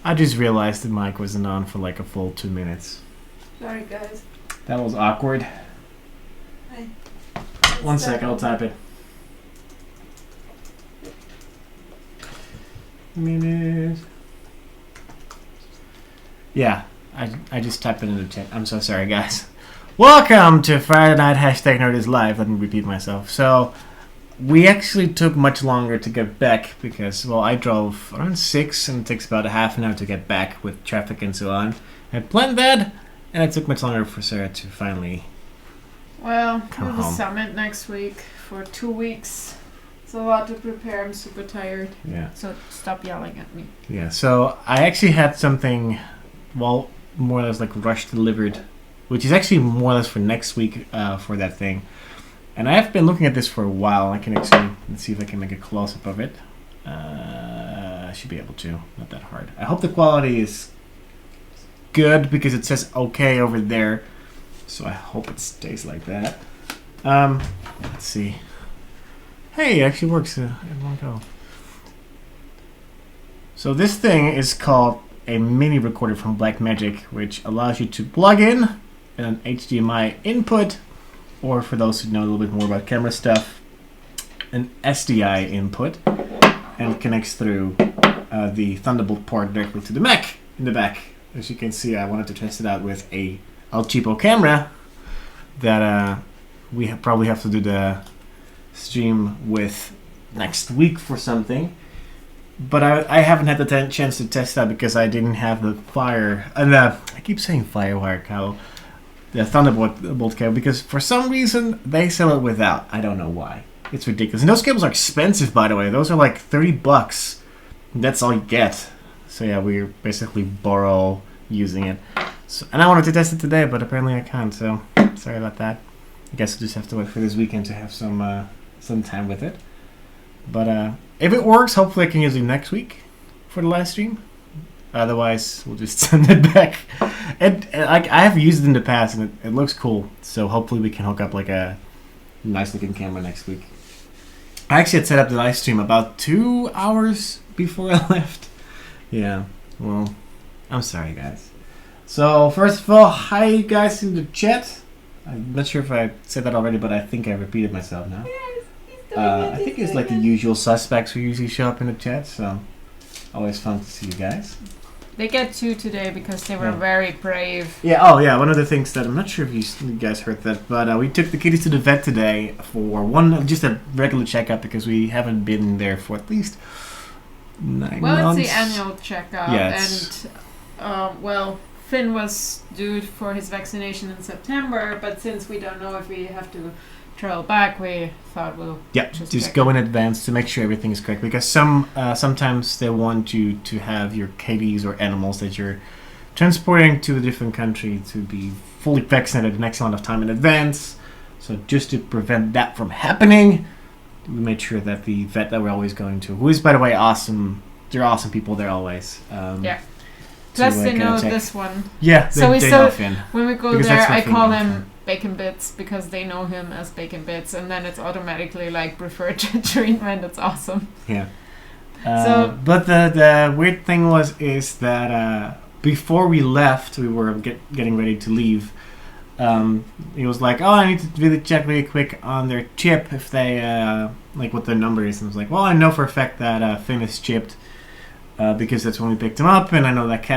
I just realized the mic wasn't on for like a full 2 minutes. Sorry, guys. That was awkward. Hey. 1 sec, I'll type it. Minute. Yeah, I just typed it in the chat. I'm so sorry, guys. Welcome to Friday Night #Nerd is Live. Let me repeat myself. So, we actually took much longer to get back because, well, I drove around 6 and it takes about a half an hour to get back with traffic and so on. I planned that, and it took much longer for Sarah to finally Well, come we have a home. summit next week for 2 weeks. It's a lot to prepare. I'm super tired. Yeah. So stop yelling at me. Yeah, so I actually had something, well, more or less like rush delivered, which is actually more or less for next week for that thing. And I have been looking at this for a while. I can actually, let's see if I can make a close-up of it. I should be able to, not that hard. I hope the quality is good because it says okay over there. So I hope it stays like that. Let's see. Hey, it actually works in one go. So this thing is called a mini recorder from Blackmagic, which allows you to plug in an HDMI input, or for those who know a little bit more about camera stuff, an SDI input, and it connects through the Thunderbolt port directly to the Mac in the back. As you can see, I wanted to test it out with a El Cheapo camera that we probably have to do the stream with next week for something. But I haven't had the chance to test that because I didn't have the I keep saying Firewire cable, the Thunderbolt cable, because for some reason they sell it without. I don't know why. It's ridiculous. And those cables are expensive, by the way. Those are like $30. That's all you get. So yeah, we basically borrow using it. So, and I wanted to test it today, but apparently I can't. So sorry about that. I guess we'll just have to wait for this weekend to have some time with it. But if it works, hopefully I can use it next week for the live stream. Otherwise, we'll just send it back. I have used it in the past, and it looks cool. So hopefully we can hook up like a nice looking camera next week. I actually had set up the live stream about 2 hours before I left. Yeah, well, I'm sorry, guys. So first of all, hi you guys in the chat. I'm not sure if I said that already, but I think I repeated myself now. I think it's like the usual suspects who usually show up in the chat, so always fun to see you guys. They get 2 today because they were very brave. Yeah, oh yeah, one of the things that, I'm not sure if you guys heard that, but we took the kitties to the vet today for just a regular checkup because we haven't been there for at least 9 months. It's the annual checkup, and Finn was due for his vaccination in September, but since we don't know if we have to travel back, we thought we'll just go in advance to make sure everything is correct, because sometimes they want you to have your kitties or animals that you're transporting to a different country to be fully vaccinated the next amount of time in advance. So just to prevent that from happening, we made sure that the vet that we're always going to, who is by the way awesome, they're awesome people there always. Plus they know this one. Yeah, they know Finn. When we go there, I call him Bacon Bits because they know him as Bacon Bits, and then it's automatically like preferred treatment. It's awesome. Yeah. But the weird thing is that before we left, we were getting ready to leave. He was like, "Oh, I need to really check really quick on their chip if they like what their number is." And I was like, "Well, I know for a fact that Finn is chipped." Because that's when we picked him up, and I know that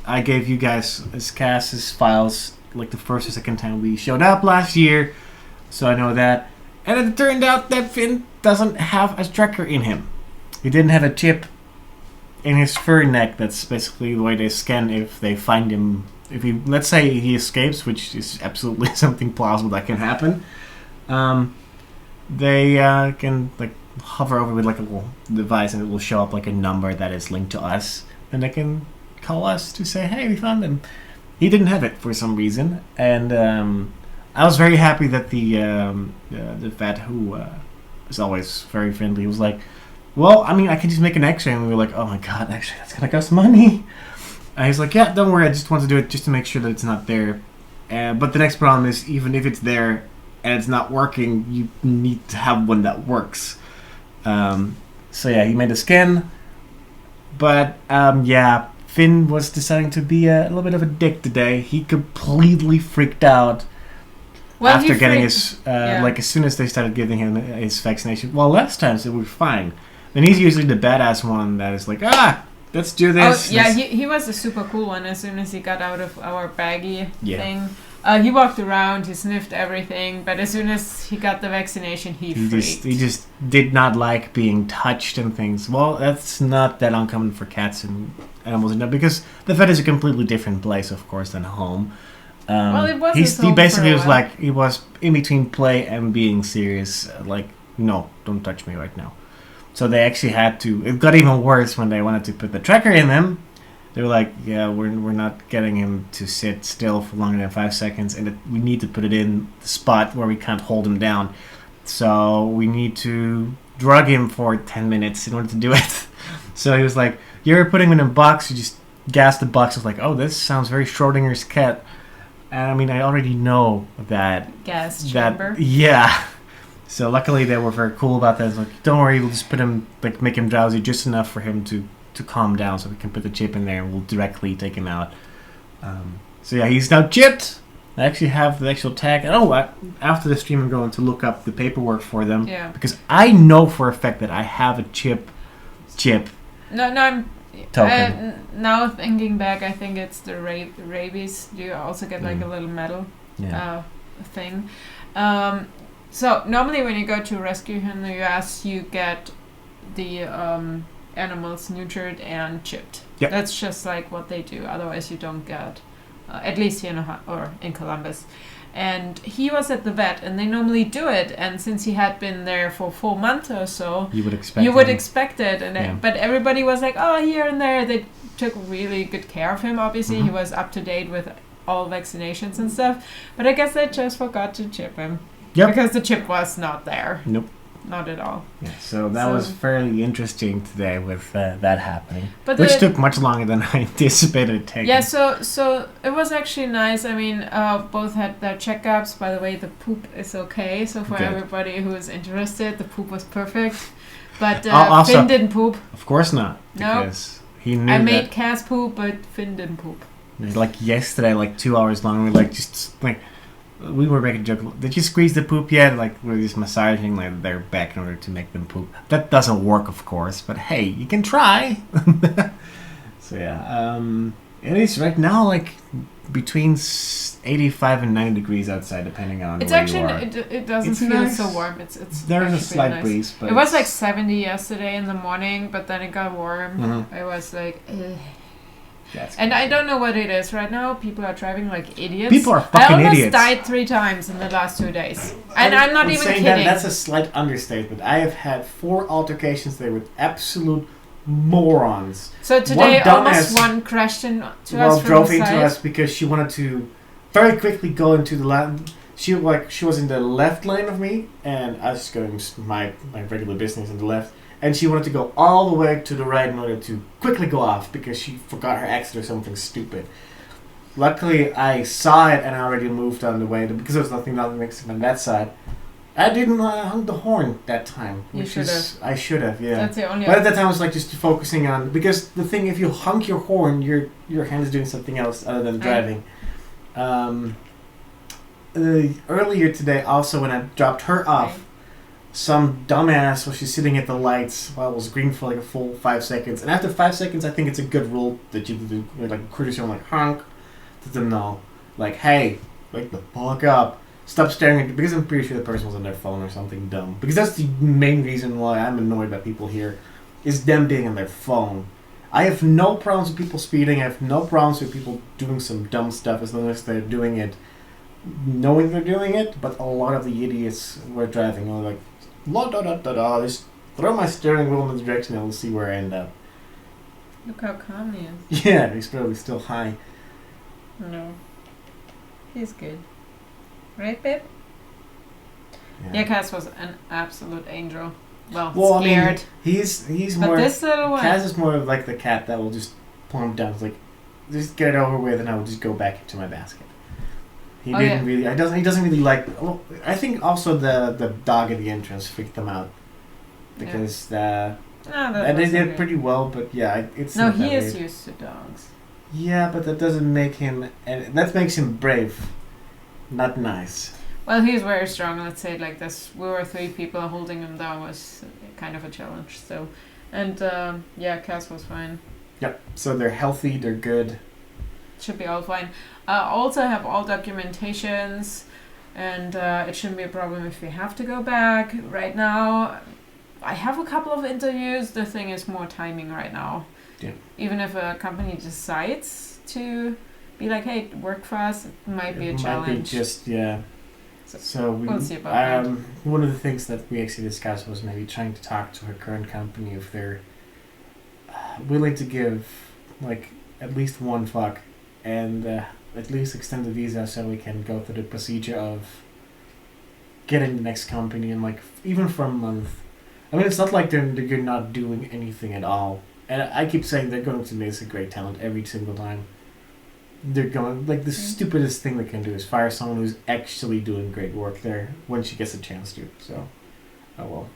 I gave you guys Cass's files like the first or second time we showed up last year, so I know that. And it turned out that Finn doesn't have a tracker in him. He didn't have a chip in his fur neck. That's basically the way they scan if they find him. Let's say he escapes, which is absolutely something plausible that can happen. They can like hover over with like a little device, and it will show up like a number that is linked to us, and they can call us to say, "Hey, we found him." He didn't have it for some reason, and I was very happy that the vet, who is always very friendly, was like, "Well, I mean, I can just make an X-ray," and we were like, "Oh my god, actually, that's gonna cost money." And he's like, "Yeah, don't worry, I just want to do it just to make sure that it's not there." But the next problem is, even if it's there and it's not working, you need to have one that works. So yeah, he made a scan, but Finn was deciding to be a little bit of a dick today. He completely freaked out after getting his like as soon as they started giving him his vaccination. Well, last time it was fine. Then he's usually the badass one that is like, let's do this. Oh yeah, he was the super cool one. As soon as he got out of our baggie thing, he walked around, he sniffed everything, but as soon as he got the vaccination, he freaked. He just did not like being touched and things. Well, that's not that uncommon for cats and animals, because the vet is a completely different place, of course, than home. It was he basically was like, he was in between play and being serious, like, no, don't touch me right now. So they actually had to, it got even worse when they wanted to put the tracker in him. They were like, yeah, we're not getting him to sit still for longer than 5 seconds, and we need to put it in the spot where we can't hold him down. So we need to drug him for 10 minutes in order to do it. So he was like, you're putting him in a box, you just gas the box. I was like, oh, this sounds very Schrodinger's cat. And I mean, I already know that. Gas chamber? Yeah. So luckily they were very cool about that. It's like, don't worry, we'll just put him, like, make him drowsy just enough for him to calm down, so we can put the chip in there and we'll directly take him out. So yeah, he's now chipped. I actually have the actual tag. After the stream I'm going to look up the paperwork for them. Yeah. Because I know for a fact that I have a chip. No, I'm... Token. Now thinking back, I think it's the rabies. You also get like a little medal thing. So normally when you go to rescue in the US, you get the animals neutered and chipped. Yep. That's just like what they do. Otherwise you don't get, at least here in Columbus. And he was at the vet, and they normally do it. And since he had been there for 4 months or so, you would expect it. And but everybody was like, oh, here and there. They took really good care of him. Obviously, he was up to date with all vaccinations and stuff. But I guess they just forgot to chip him. Yep. Because the chip was not there. Nope. Not at all. Yeah, so that was fairly interesting today with that happening, but which took much longer than I anticipated it taking. Yeah, so it was actually nice. I mean, both had their checkups. By the way, the poop is okay. So for everybody who is interested, the poop was perfect. But Finn didn't poop. Of course not. No. Because he knew I made Cass poop, but Finn didn't poop. Like yesterday, like 2 hours long, we like just like... We were making a joke. Did you squeeze the poop yet? Like we're just massaging like their back in order to make them poop. That doesn't work, of course. But hey, you can try. So yeah, it is right now like between 85 and 90 degrees outside, depending on. It's where actually you are. it doesn't feel so warm. It's there's a slight breeze, but it was like 70 yesterday in the morning, but then it got warm. I was like. Ugh. And I don't know what it is right now. People are driving like idiots. People are fucking idiots. I almost died 3 times in the last 2 days. And I'm not even kidding. That's a slight understatement. I have had 4 altercations there with absolute morons. So today almost one crashed into us from drove the into side. us because she wanted to very quickly go into the left. She was in the left lane of me, and I was going my regular business in the left. And she wanted to go all the way to the right in order to quickly go off because she forgot her exit or something stupid. Luckily, I saw it and I already moved on the way because there was nothing next on that side. I didn't hung the horn that time. You should have. I should have, yeah. That's the only. But at that time, I was like just focusing on because the thing, if you honk your horn, your hand is doing something else other than driving. Earlier today, also when I dropped her off. Some dumbass was sitting at the lights while it was green for like a full 5 seconds. And after 5 seconds, I think it's a good rule that you do, like, courtesy on, like, honk, to them know. Like, hey, wake the fuck up. Stop staring at... Because I'm pretty sure the person was on their phone or something dumb. Because that's the main reason why I'm annoyed by people here, is them being on their phone. I have no problems with people speeding. I have no problems with people doing some dumb stuff as long as they're doing it knowing they're doing it. But a lot of the idiots who are driving are like... Just throw my steering wheel in the direction and we'll see where I end up. Look how calm he is. Yeah, he's probably still high. No. He's good. Right, babe? Yeah, Cass was an absolute angel. Well I scared. mean, he's but more... this little one... Cass is more of like the cat that will just plump down. It's like, just get it over with and I will just go back into my basket. He didn't really. He doesn't really like. Well, I think also the dog at the entrance freaked them out because And they did pretty well, but yeah, it's no, not he that is weird. used to dogs. Yeah, but that doesn't make him, and that makes him brave, not nice. Well, he's very strong. Let's say it like this. We were 3 people. Holding him down was kind of a challenge. So, and yeah, Cass was fine. Yep. So they're healthy. They're good. Should be all fine. Also have all documentations, and it shouldn't be a problem if we have to go back. Right now, I have a couple of interviews. The thing is more timing right now. Yeah. Even if a company decides to be like, hey, work for us, it might be a challenge. Might be just, yeah. So we'll see about that. One of the things that we actually discussed was maybe trying to talk to her current company if they're willing to give like at least one fuck and at least extend the visa so we can go through the procedure of getting the next company in like even for a month. I mean, it's not like they're not doing anything at all. And I keep saying they're going to miss a great talent every single time. They're going, like, the stupidest thing they can do is fire someone who's actually doing great work there when she gets a chance to. So, oh well.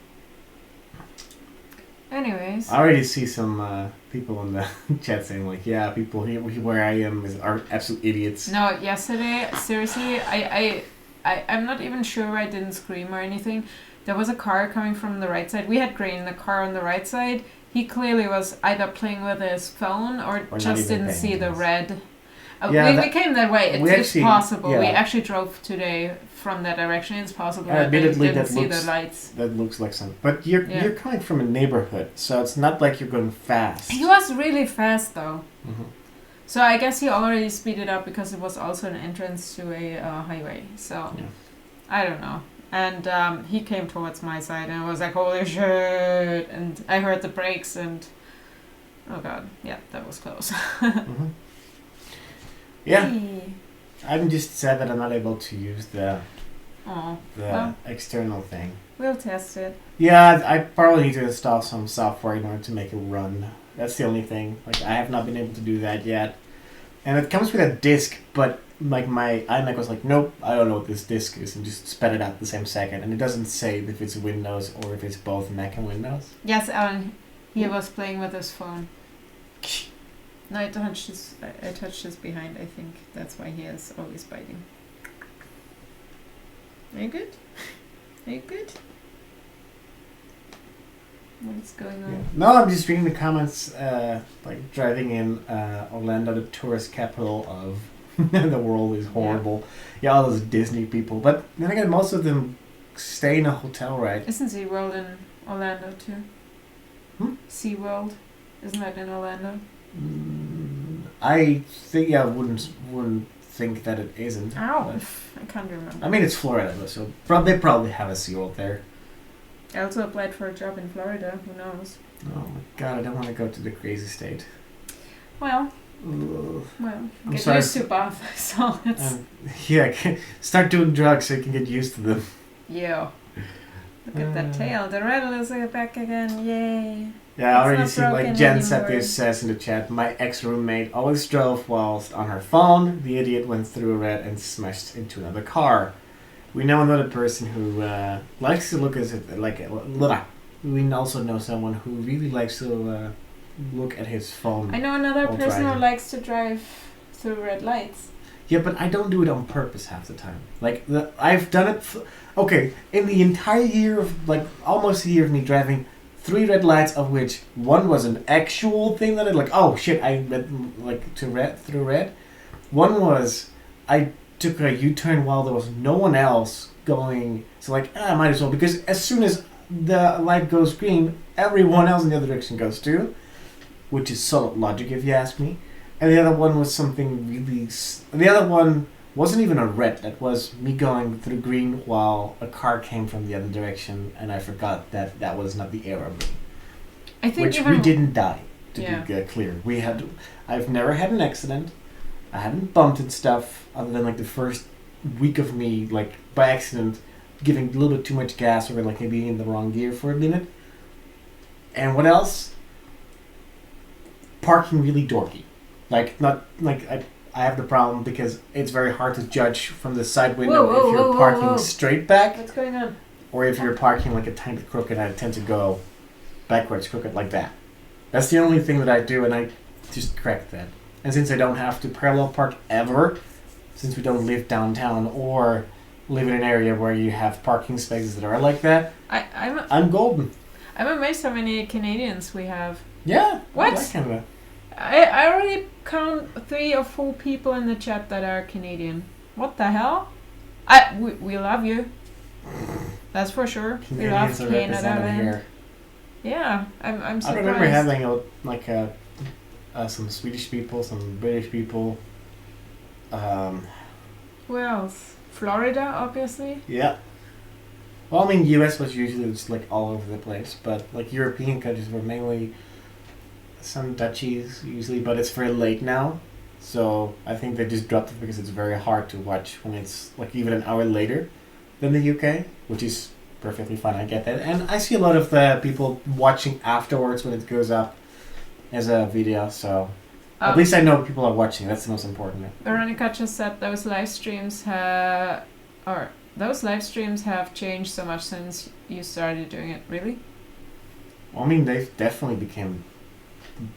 Anyways. I already see some people in the chat saying, like, yeah, people here where I am are absolute idiots. No, yesterday, seriously, I'm not even sure I didn't scream or anything. There was a car coming from the right side. We had Green, the car on the right side. He clearly was either playing with his phone or just didn't see the red. We came that way. It's possible. Yeah. We actually drove today from that direction. It's possible that they didn't see the lights. That looks like something. But you're coming from a neighborhood, so it's not like you're going fast. He was really fast, though. Mm-hmm. So I guess he already speeded up because it was also an entrance to a highway. So I don't know. And he came towards my side, and I was like, holy shit! And I heard the brakes, and oh god, yeah, that was close. Mm-hmm. Yeah, I'm just sad that I'm not able to use the external thing. We'll test it. Yeah, I probably need to install some software in order to make it run. That's the only thing. Like, I have not been able to do that yet. And it comes with a disc, but like my iMac was like, nope, I don't know what this disc is, and just spat it out the same second. And it doesn't say if it's Windows or if it's both Mac and Windows. Yes, Alan, he was playing with his phone. No, I touched his behind, I think. That's why he is always biting. Are you good? Are you good? What's going on? Yeah. No, I'm just reading the comments, like driving in Orlando, the tourist capital of the world, is horrible. Yeah, all those Disney people. But then again, most of them stay in a hotel, right? Isn't SeaWorld in Orlando too? SeaWorld? Isn't that in Orlando? I think, I wouldn't think that it isn't. Ow, I can't remember. I mean, it's Florida, so they probably have a SeaWorld there. I also applied for a job in Florida. Who knows? Oh my god, I don't want to go to the crazy state. Well, get used to both. So it's start doing drugs so you can get used to them. Yeah. Look at that tail. The rattle is back again. Yay. Yeah, I already see, like, Jen said this, says in the chat, my ex-roommate always drove whilst on her phone. The idiot went through a red and smashed into another car. We know another person who likes to look at it like... We also know someone who really likes to look at his phone. I know another person who likes to drive through red lights. Yeah, but I don't do it on purpose half the time. Like, I've done it... Okay, in the entire year of, like, almost a year of me driving... 3 red lights, of which one was an actual thing that I like. Oh shit! I went like through red. One was I took a U-turn while there was no one else going. So like, I might as well, because as soon as the light goes green, everyone else in the other direction goes too, which is solid logic if you ask me. And the other one was something really. The other one wasn't even a red. That was me going through green while a car came from the other direction, and I forgot that was not the arrow. I think which we didn't die, to be clear. I've never had an accident. I haven't bumped and stuff, other than like the first week of me, like by accident, giving a little bit too much gas or like maybe in the wrong gear for a minute. And what else? Parking really dorky. I have the problem because it's very hard to judge from the side window if you're parking straight back. What's going on? Or if you're parking like a tiny crooked. I tend to go backwards, crooked, like that. That's the only thing that I do, and I just correct that. And since I don't have to parallel park ever, since we don't live downtown or live in an area where you have parking spaces that are like that, I'm golden. I'm amazed how many Canadians we have. Yeah. What? I like Canada. I already count 3 or 4 people in the chat that are Canadian. What the hell? We love you. That's for sure. We love Canada. Here. Yeah, I'm surprised. I remember having some Swedish people, some British people. Who else? Florida, obviously. Yeah. Well, I mean, US was usually just like all over the place, but like European countries were mainly some Dutchies usually, but it's very late now, so I think they just dropped it because it's very hard to watch when it's like even an hour later than the UK, which is perfectly fine. I get that, and I see a lot of the people watching afterwards when it goes up as a video, so at least I know people are watching. That's the most important. Veronica just said those live streams have changed so much since you started doing it. Really? Well, I mean, they've definitely become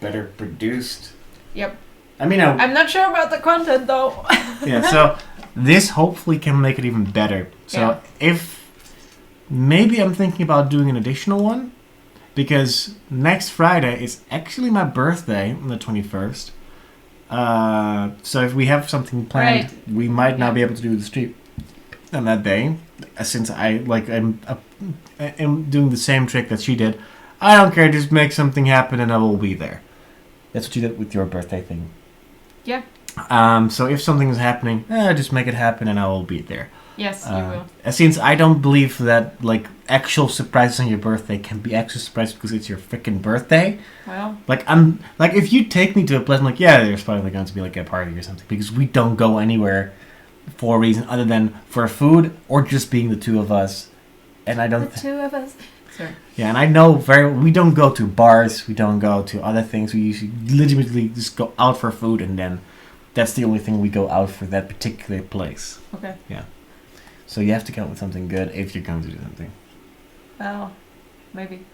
better produced. Yep. I mean, I'm not sure about the content though. Yeah, so this hopefully can make it even better. So if maybe I'm thinking about doing an additional one, because next Friday is actually my birthday on the 21st. So if we have something planned, we might not be able to do the stream on that day, since I'm doing the same trick that she did. I don't care, just make something happen and I will be there. That's what you did with your birthday thing. Yeah. So if something is happening, just make it happen and I will be there. Yes, you will. Since I don't believe that like actual surprises on your birthday can be actual surprises because it's your freaking birthday. Well. Like if you take me to a place, I'm like, yeah, there's probably going to be like a party or something, because we don't go anywhere for a reason other than for food or just being the two of us. And I don't. The two of us. Sorry. Yeah, and I know we don't go to bars, we don't go to other things. We usually legitimately just go out for food, and then that's the only thing we go out for that particular place. Okay. Yeah. So you have to come up with something good if you're going to do something. Well, maybe.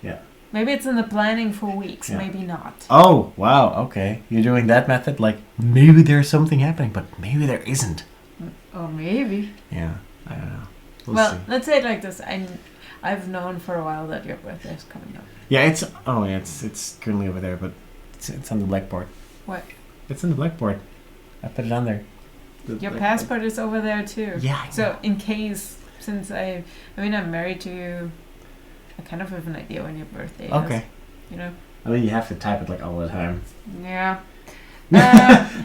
Yeah. Maybe it's in the planning for weeks, maybe not. Oh, wow, okay. You're doing that method? Like, maybe there's something happening, but maybe there isn't. Or maybe. Yeah, I don't know. Well, see. Let's say it like this. I've known for a while that your birthday is coming up. Yeah, it's currently over there, but it's on the blackboard. What? It's on the blackboard. I put it on there. Your passport is over there too. Yeah. So in case, since I'm married to you, I kind of have an idea when your birthday is. Okay. You know? I mean, you have to type it like all the time. Yeah.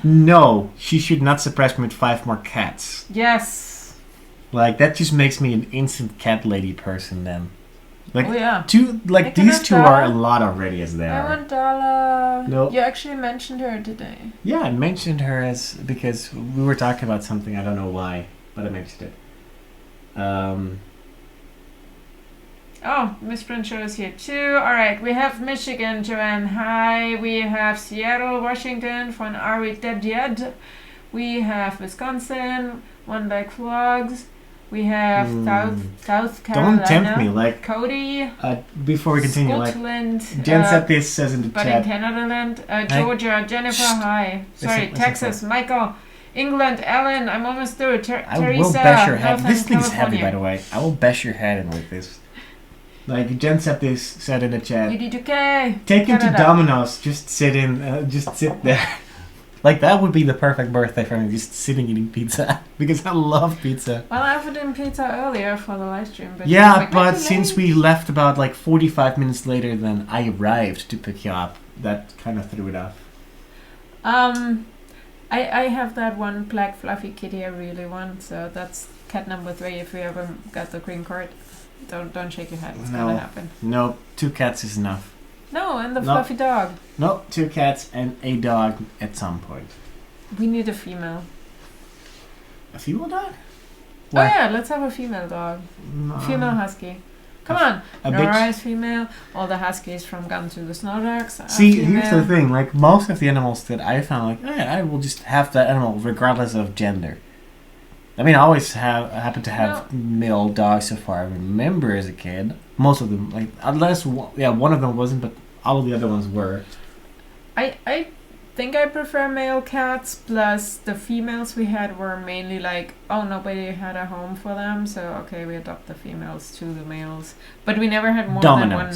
No, she should not surprise me with 5 more cats. Yes. Like, that just makes me an instant cat lady person then. Like, Like these two are a lot already as they are. I want Dala. No. You actually mentioned her today. Yeah, I mentioned her because we were talking about something, I don't know why, but I mentioned it. Oh, Miss Prince is here too. Alright, we have Michigan, Joanne. Hi. We have Seattle, Washington from Are We Dead Yet? We have Wisconsin, One Leg Vlogs. We have South Carolina. Don't tempt me, like Cody. Before we continue, Scotland. Jen said this says in the but chat. in Canada, Georgia, Jennifer, hi. Sorry, listen, Texas, Michael, England, Ellen. I'm almost through. I Teresa, will bash your head. Northern This thing's California. heavy, by the way. I will bash your head in with this. Like Jen said in the chat. UD2K. Take him to Canada. Domino's. Just sit there. Like, that would be the perfect birthday for me, just sitting eating pizza. Because I love pizza. Well, I offered him pizza earlier for the live stream. But yeah, like, but since we left about like 45 minutes later than I arrived to pick you up, that kind of threw it off. I have that one black fluffy kitty I really want, so that's cat number 3 if we ever got the green card. Don't shake your head, it's gonna happen. No, 2 cats is enough. No, and the fluffy dog. No, 2 cats and a dog at some point. We need a female. A female dog? What? Oh yeah, let's have a female dog. No. Female husky. Come on. A Nora bitch. is female. All the huskies from Gone to the Snow Dogs are See, female. here's the thing. Like, most of the animals that I found, like, I will just have that animal regardless of gender. I mean, I always happen to have male dogs so far I remember as a kid. Most of them, like unless one of them wasn't, but all of the other ones were. I think I prefer male cats. Plus, the females we had were mainly like, oh, nobody had a home for them, so okay, we adopt the females to the males. But we never had more than one.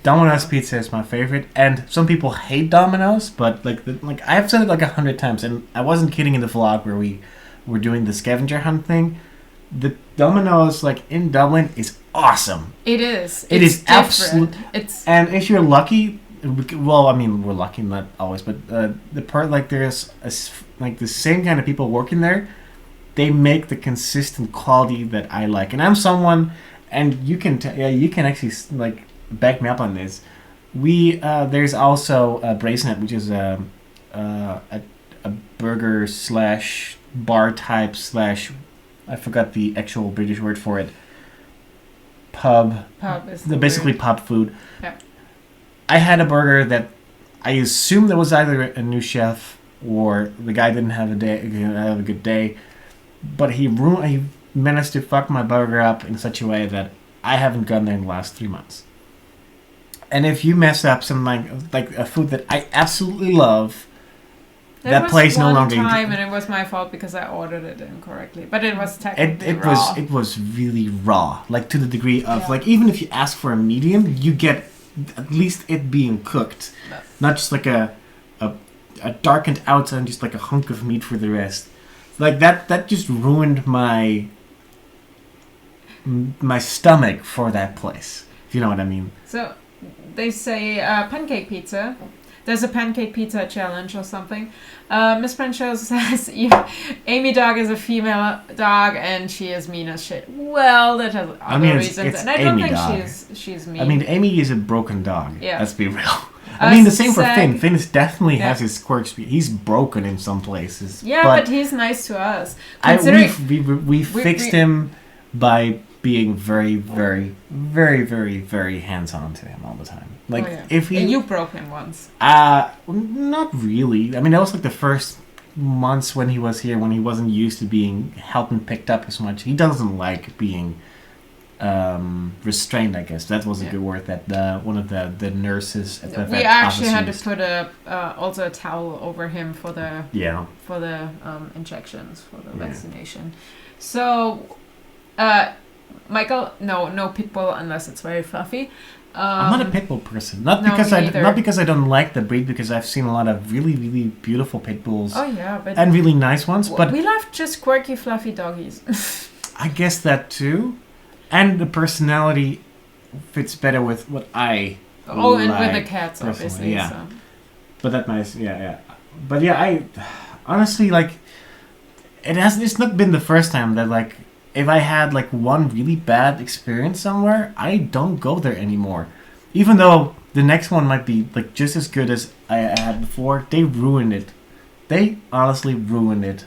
Domino's pizza is my favorite, and some people hate Domino's, but like I've said it like 100 times, and I wasn't kidding in the vlog where we were doing the scavenger hunt thing. The Domino's like in Dublin is awesome. It is. It is absolutely. And if you're lucky, well, I mean we're lucky, not always, but the part like there's like the same kind of people working there. They make the consistent quality that I like, and I'm someone, and you can you can actually like. Back me up on this. There's also Bracenet, which is a burger / bar type / I forgot the actual British word for it. Pub is basically pub food. Yeah. I had a burger that I assumed that was either a new chef or the guy didn't have a good day, but he managed to fuck my burger up in such a way that I haven't gone there in the last 3 months. And if you mess up something like a food that I absolutely love, that place no longer. And it was my fault because I ordered it incorrectly, but it was technically raw. It was really raw, like to the degree of like even if you ask for a medium, you get at least it being cooked, not just like a darkened outside and just like a hunk of meat for the rest. Like that just ruined my stomach for that place. If you know what I mean. So. They say pancake pizza. There's a pancake pizza challenge or something. Miss Pancho says Amy dog is a female dog and she is mean as shit. Well, that has other reasons, and I don't think she's mean. I mean, Amy is a broken dog. Yeah. Let's be real. I I mean, the same for Finn. Finn definitely has his quirks. He's broken in some places. Yeah, but he's nice to us. We fixed him by being very, very, very, very, very hands-on to him all the time. Like if he, and you broke him once. Not really. I mean, that was like the first months when he was here, when he wasn't used to being helped and picked up as much. He doesn't like being restrained. I guess that was a good word. That one of the nurses at the vet we actually had to put also a towel over him for the injections for the vaccination. So. Michael, no pit bull unless it's very fluffy. I'm not a pit bull person. Not because I don't like the breed, because I've seen a lot of really, really beautiful pit bulls. Oh yeah, but and really nice ones. But we love just quirky, fluffy doggies. I guess that too, and the personality fits better with what I. Oh, and with the cats, obviously. Yeah. So. But that nice, yeah. But yeah, I honestly like. It's not been the first time that like. If I had like one really bad experience somewhere, I don't go there anymore. Even though the next one might be like just as good as I had before, they ruined it. They honestly ruined it.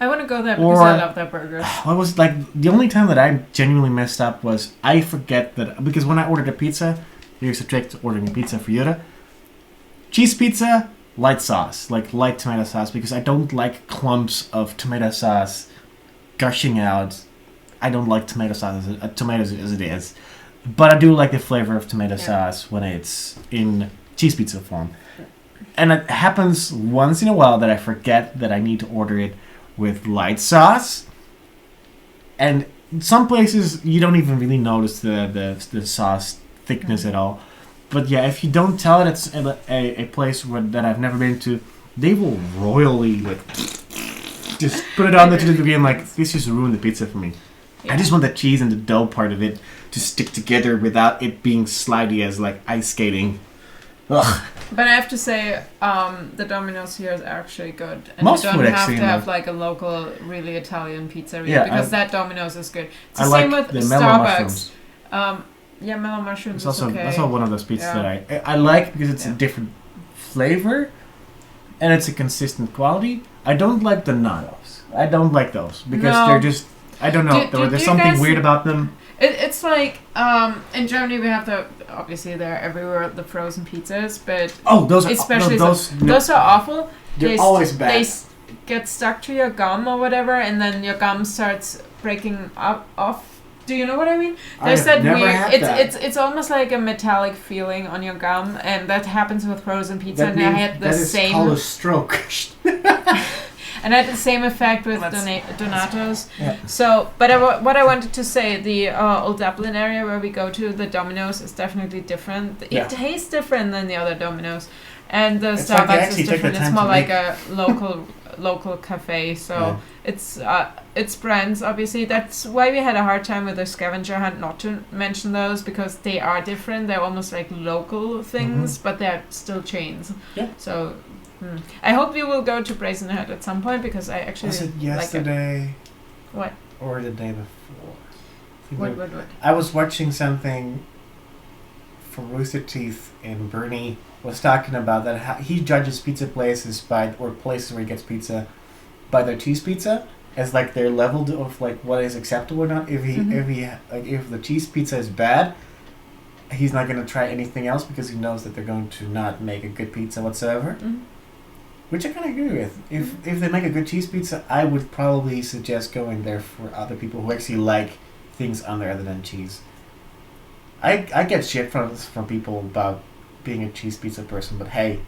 I want to go there because I love their burgers. What was like the only time that I genuinely messed up was I forget that, because when I ordered a pizza, here's a trick to ordering a pizza for Jurre. Cheese pizza, light sauce, like light tomato sauce, because I don't like clumps of tomato sauce gushing out. I don't like tomatoes as it is, but I do like the flavor of tomato sauce when it's in cheese pizza form. And it happens once in a while that I forget that I need to order it with light sauce. And in some places you don't even really notice the sauce thickness at all. But yeah, if you don't tell it it's a place that I've never been to, they will royally like just put it on there to the degree I'm like, this just ruined the pizza for me. Yeah. I just want the cheese and the dough part of it to stick together without it being slidey as like ice skating. Ugh. But I have to say, the Domino's here is actually good. And most you don't food have to have like a local, really Italian pizzeria because that Domino's is good. It's the same with the Starbucks. Mellow mushrooms is okay. That's also one of those pizzas that I like because it's a different flavor and it's a consistent quality. I don't like the Nados. I don't like those because they're just, I don't know, there's something weird about them. It's like, in Germany we have obviously they're everywhere, the frozen pizzas, but those are awful. They're always bad. They get stuck to your gum or whatever, and then your gum starts breaking off Do you know what I mean? There's that weird. It's almost like a metallic feeling on your gum, and that happens with frozen pizza. And I had the same. That is called a stroke. And I had the same effect with Donatos. Yeah. So, but what I wanted to say, the Old Dublin area where we go to, the Domino's is definitely different. It tastes different than the other Domino's, and the Starbucks is different. It's more like a local cafe. So it's brands, obviously. That's why we had a hard time with the scavenger hunt not to mention those, because they are different. They're almost like local things, but they're still chains. Yeah. So I hope you will go to Brazen Head at some point, because I actually was it yesterday? Like it. What? Or the day before? What? I was watching something from Rooster Teeth, and Bernie was talking about that how he judges pizza places or places where he gets pizza by their cheese pizza as like their level of like what is acceptable or not. If the cheese pizza is bad, he's not going to try anything else because he knows that they're going to not make a good pizza whatsoever. Which I kind of agree with. If they make a good cheese pizza, I would probably suggest going there for other people who actually like things on there other than cheese. I get shit from people about being a cheese pizza person, but hey,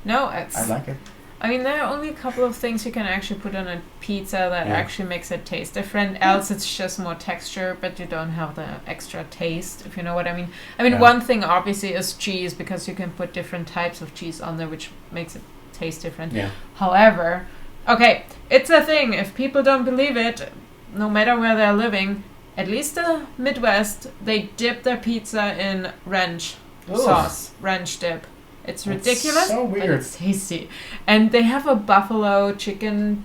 I like it. I mean, there are only a couple of things you can actually put on a pizza that actually makes it taste different. Else, it's just more texture, but you don't have the extra taste, if you know what I mean. One thing obviously is cheese, because you can put different types of cheese on there, which makes it taste different. Yeah. However, okay, it's a thing. If people don't believe it, no matter where they're living, at least the Midwest, they dip their pizza in ranch sauce, ranch dip. It's ridiculous, so weird. But it's tasty. And they have a buffalo chicken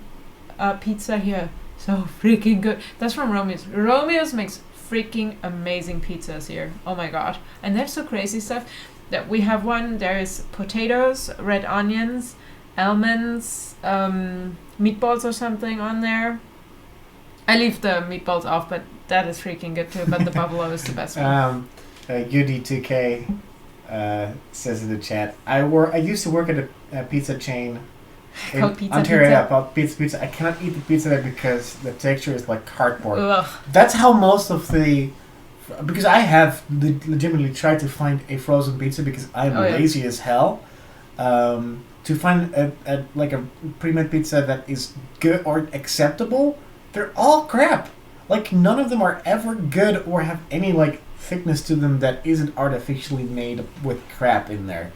pizza here. So freaking good. That's from Romeo's. Romeo's makes freaking amazing pizzas here. Oh my god. And they have so crazy stuff. That we have one, there is potatoes, red onions, almonds, meatballs or something on there. I leave the meatballs off, but that is freaking good too. But the buffalo is the best one. UD2K says in the chat, I used to work at a pizza chain in Ontario called Pizza. I cannot eat the pizza there because the texture is like cardboard. Ugh. That's how most of the... Because I have legitimately tried to find a frozen pizza because I'm lazy as hell. To find a pre-made pizza that is good or acceptable, they're all crap. Like, none of them are ever good or have any like thickness to them that isn't artificially made with crap in there.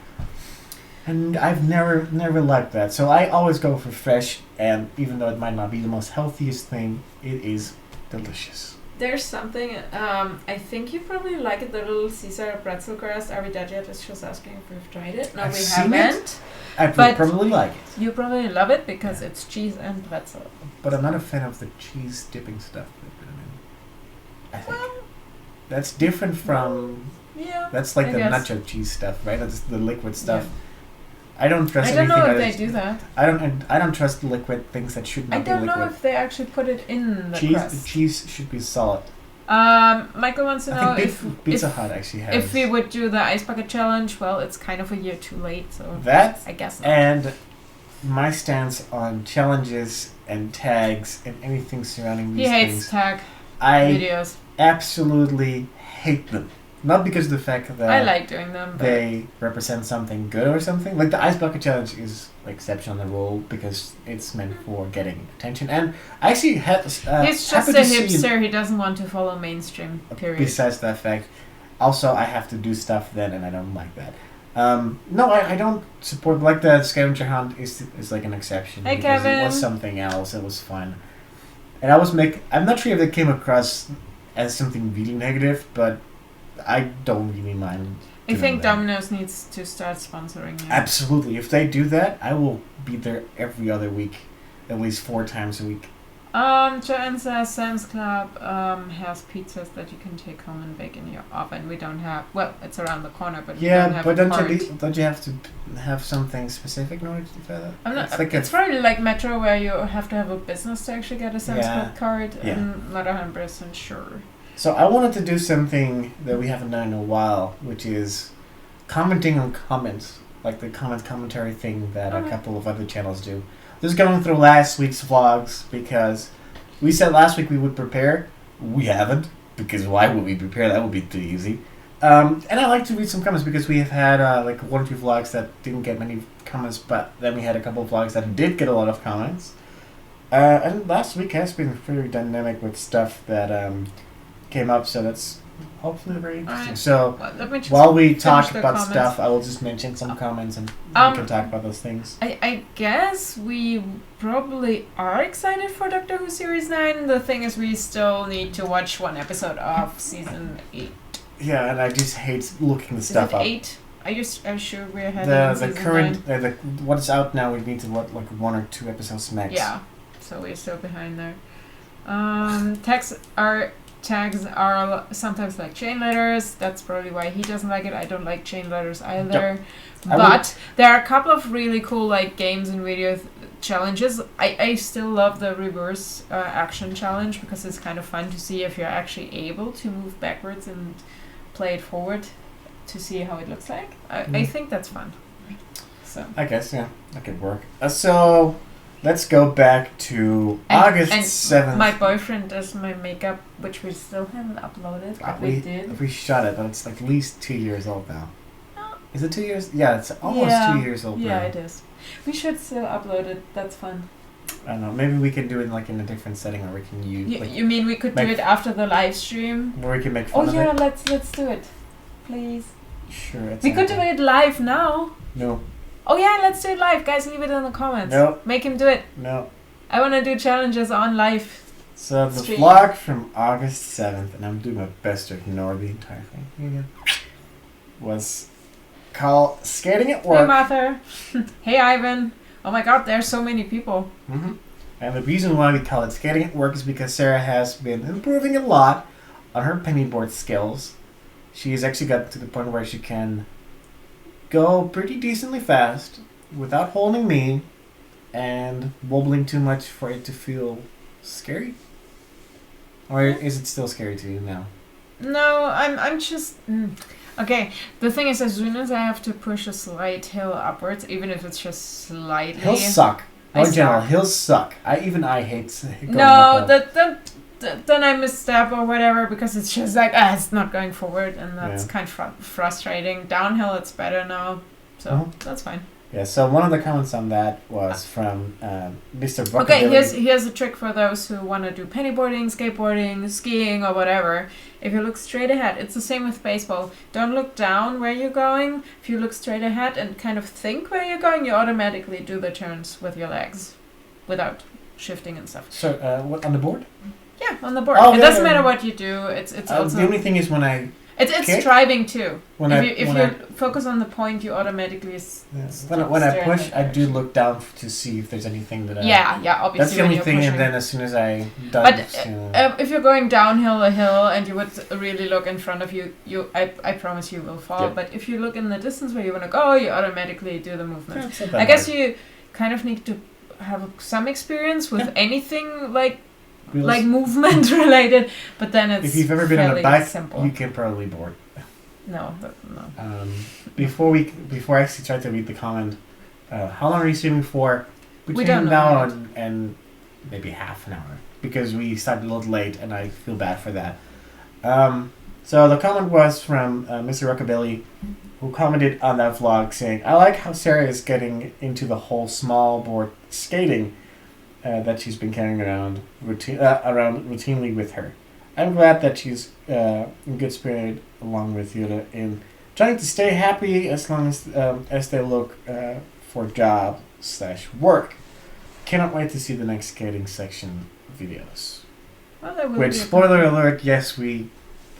And I've never liked that. So I always go for fresh, and even though it might not be the most healthiest thing, it is delicious. There's something, I think you probably like it, the little Caesar pretzel crust. Are we dead yet? It's just asking if we've tried it. No, we haven't. I probably like it. You probably love it because it's cheese and pretzel. But I'm not a fan of the cheese dipping stuff. I think that's different from... Yeah, that's like the nacho cheese stuff, right? That's the liquid stuff. Yeah. I don't trust anything. I don't know if they do that. I don't trust liquid things that should not be liquid. I don't know if they actually put it in the crust. The cheese should be solid. Michael wants to know if Pizza Hut actually has. If we would do the ice bucket challenge, well, it's kind of a year too late, so that I guess not. And my stance on challenges and tags and anything surrounding these things. He hates tag videos. I absolutely hate them. Not because of the fact that I like doing them, but they represent something good or something. Like the Ice Bucket Challenge is like exception on the rule because it's meant for getting attention. And I actually he's just a hipster. He doesn't want to follow mainstream. Period. Besides that fact, also I have to do stuff then, and I don't like that. No, I don't support like the scavenger hunt is like an exception hey, because Kevin. It was something else. It was fun, and I'm not sure if it came across as something really negative, but I don't really mind. I think Domino's needs to start sponsoring you. Absolutely. If they do that, I will be there every other week, at least 4 times a week. Joanne says Sam's Club has pizzas that you can take home and bake in your oven. We don't have. Well, it's around the corner, but we don't have. Don't you have to have something specific in order to do that? It's probably like Metro, where you have to have a business to actually get a Sam's Club card. Yeah. I'm not 100% sure. So I wanted to do something that we haven't done in a while, which is commenting on comments, like the commentary thing that a couple of other channels do. Just going through last week's vlogs because we said last week we would prepare. We haven't. because why would we prepare? That would be too easy. And I like to read some comments because we have had like 1 or 2 vlogs that didn't get many comments, but then we had a couple of vlogs that did get a lot of comments. And last week has been very dynamic with stuff that came up, so that's hopefully very interesting. Right. So while we talk about stuff, I will just mention some comments and we can talk about those things. I guess we probably are excited for Doctor Who Series 9. The thing is, we still need to watch 1 episode of Season 8. Yeah, and I just hate looking the stuff up. 8? Are you sure we're heading the current what's out now? We need to watch like 1 or 2 episodes max. Yeah, so we're still behind there. Tags are sometimes like chain letters. That's probably why he doesn't like it. I don't like chain letters either. Yep. But there are a couple of really cool like games and video challenges. I still love the reverse action challenge because it's kind of fun to see if you're actually able to move backwards and play it forward to see how it looks like. I think that's fun. So I guess, yeah, that could work. So let's go back to August 7th. My boyfriend does my makeup, which we still haven't uploaded, but we did. We shot it, but it's like at least 2 years old now. Is it 2 years? Yeah, it's almost 2 years old now. Yeah, it is. We should still upload it. That's fun. I don't know. Maybe we can do it like in a different setting, or we can use. You mean we could do it after the live stream? Where we can make fun of it? Oh yeah, let's do it, please. Sure. We could do it live now. No. Oh yeah, let's do it live, guys. Leave it in the comments. No. Make him do it. No. I want to do challenges on live. So the vlog from August 7th, and I'm doing my best to ignore the entire thing again, was called Skating at Work. Hey Martha. Hey Ivan. Oh my god, there's so many people. Mm-hmm. And the reason why we call it Skating at Work is because Sara has been improving a lot on her pennyboard skills. She has actually got to the point where she can go pretty decently fast without holding me and wobbling too much for it to feel scary. Or is it still scary to you now? No, I'm just... Okay, the thing is, as soon as I have to push a slight hill upwards, even if it's just slightly... Hills suck. In general, hills suck. I hate going No, then I misstep or whatever because it's just like, it's not going forward, and that's kind of frustrating. Downhill, it's better now, so that's fine. Yeah, so one of the comments on that was from Mr. Rockabilly. Okay, here's a trick for those who want to do pennyboarding, skateboarding, skiing, or whatever. If you look straight ahead, it's the same with baseball. Don't look down where you're going. If you look straight ahead and kind of think where you're going, you automatically do the turns with your legs without shifting and stuff. So, what, on the board? Yeah, on the board. It doesn't matter what you do. It's also... The only thing is when I... It's driving too. If you I focus on the point, you automatically... When I push, I do look down to see if there's anything that I... Yeah, obviously. That's the only thing, and then as soon as I... if you're going downhill a hill and you would really look in front of you, I promise you will fall. Yep. But if you look in the distance where you want to go, you automatically do the movement. I guess you kind of need to have some experience with anything like movement related, but then it's if you've ever been on a bike, simple. You can probably board. No. Before I actually tried to read the comment, how long are you streaming for? We don't know. And maybe half an hour because we started a little late, and I feel bad for that. So the comment was from Mr. Rockabilly, who commented on that vlog saying, "I like how Sara is getting into the whole small board skating that she's been carrying around routinely with her. I'm glad that she's in good spirit along with Jurre in trying to stay happy as long as they look for job/work. Cannot wait to see the next skating section videos." Well, which, spoiler alert, yes, we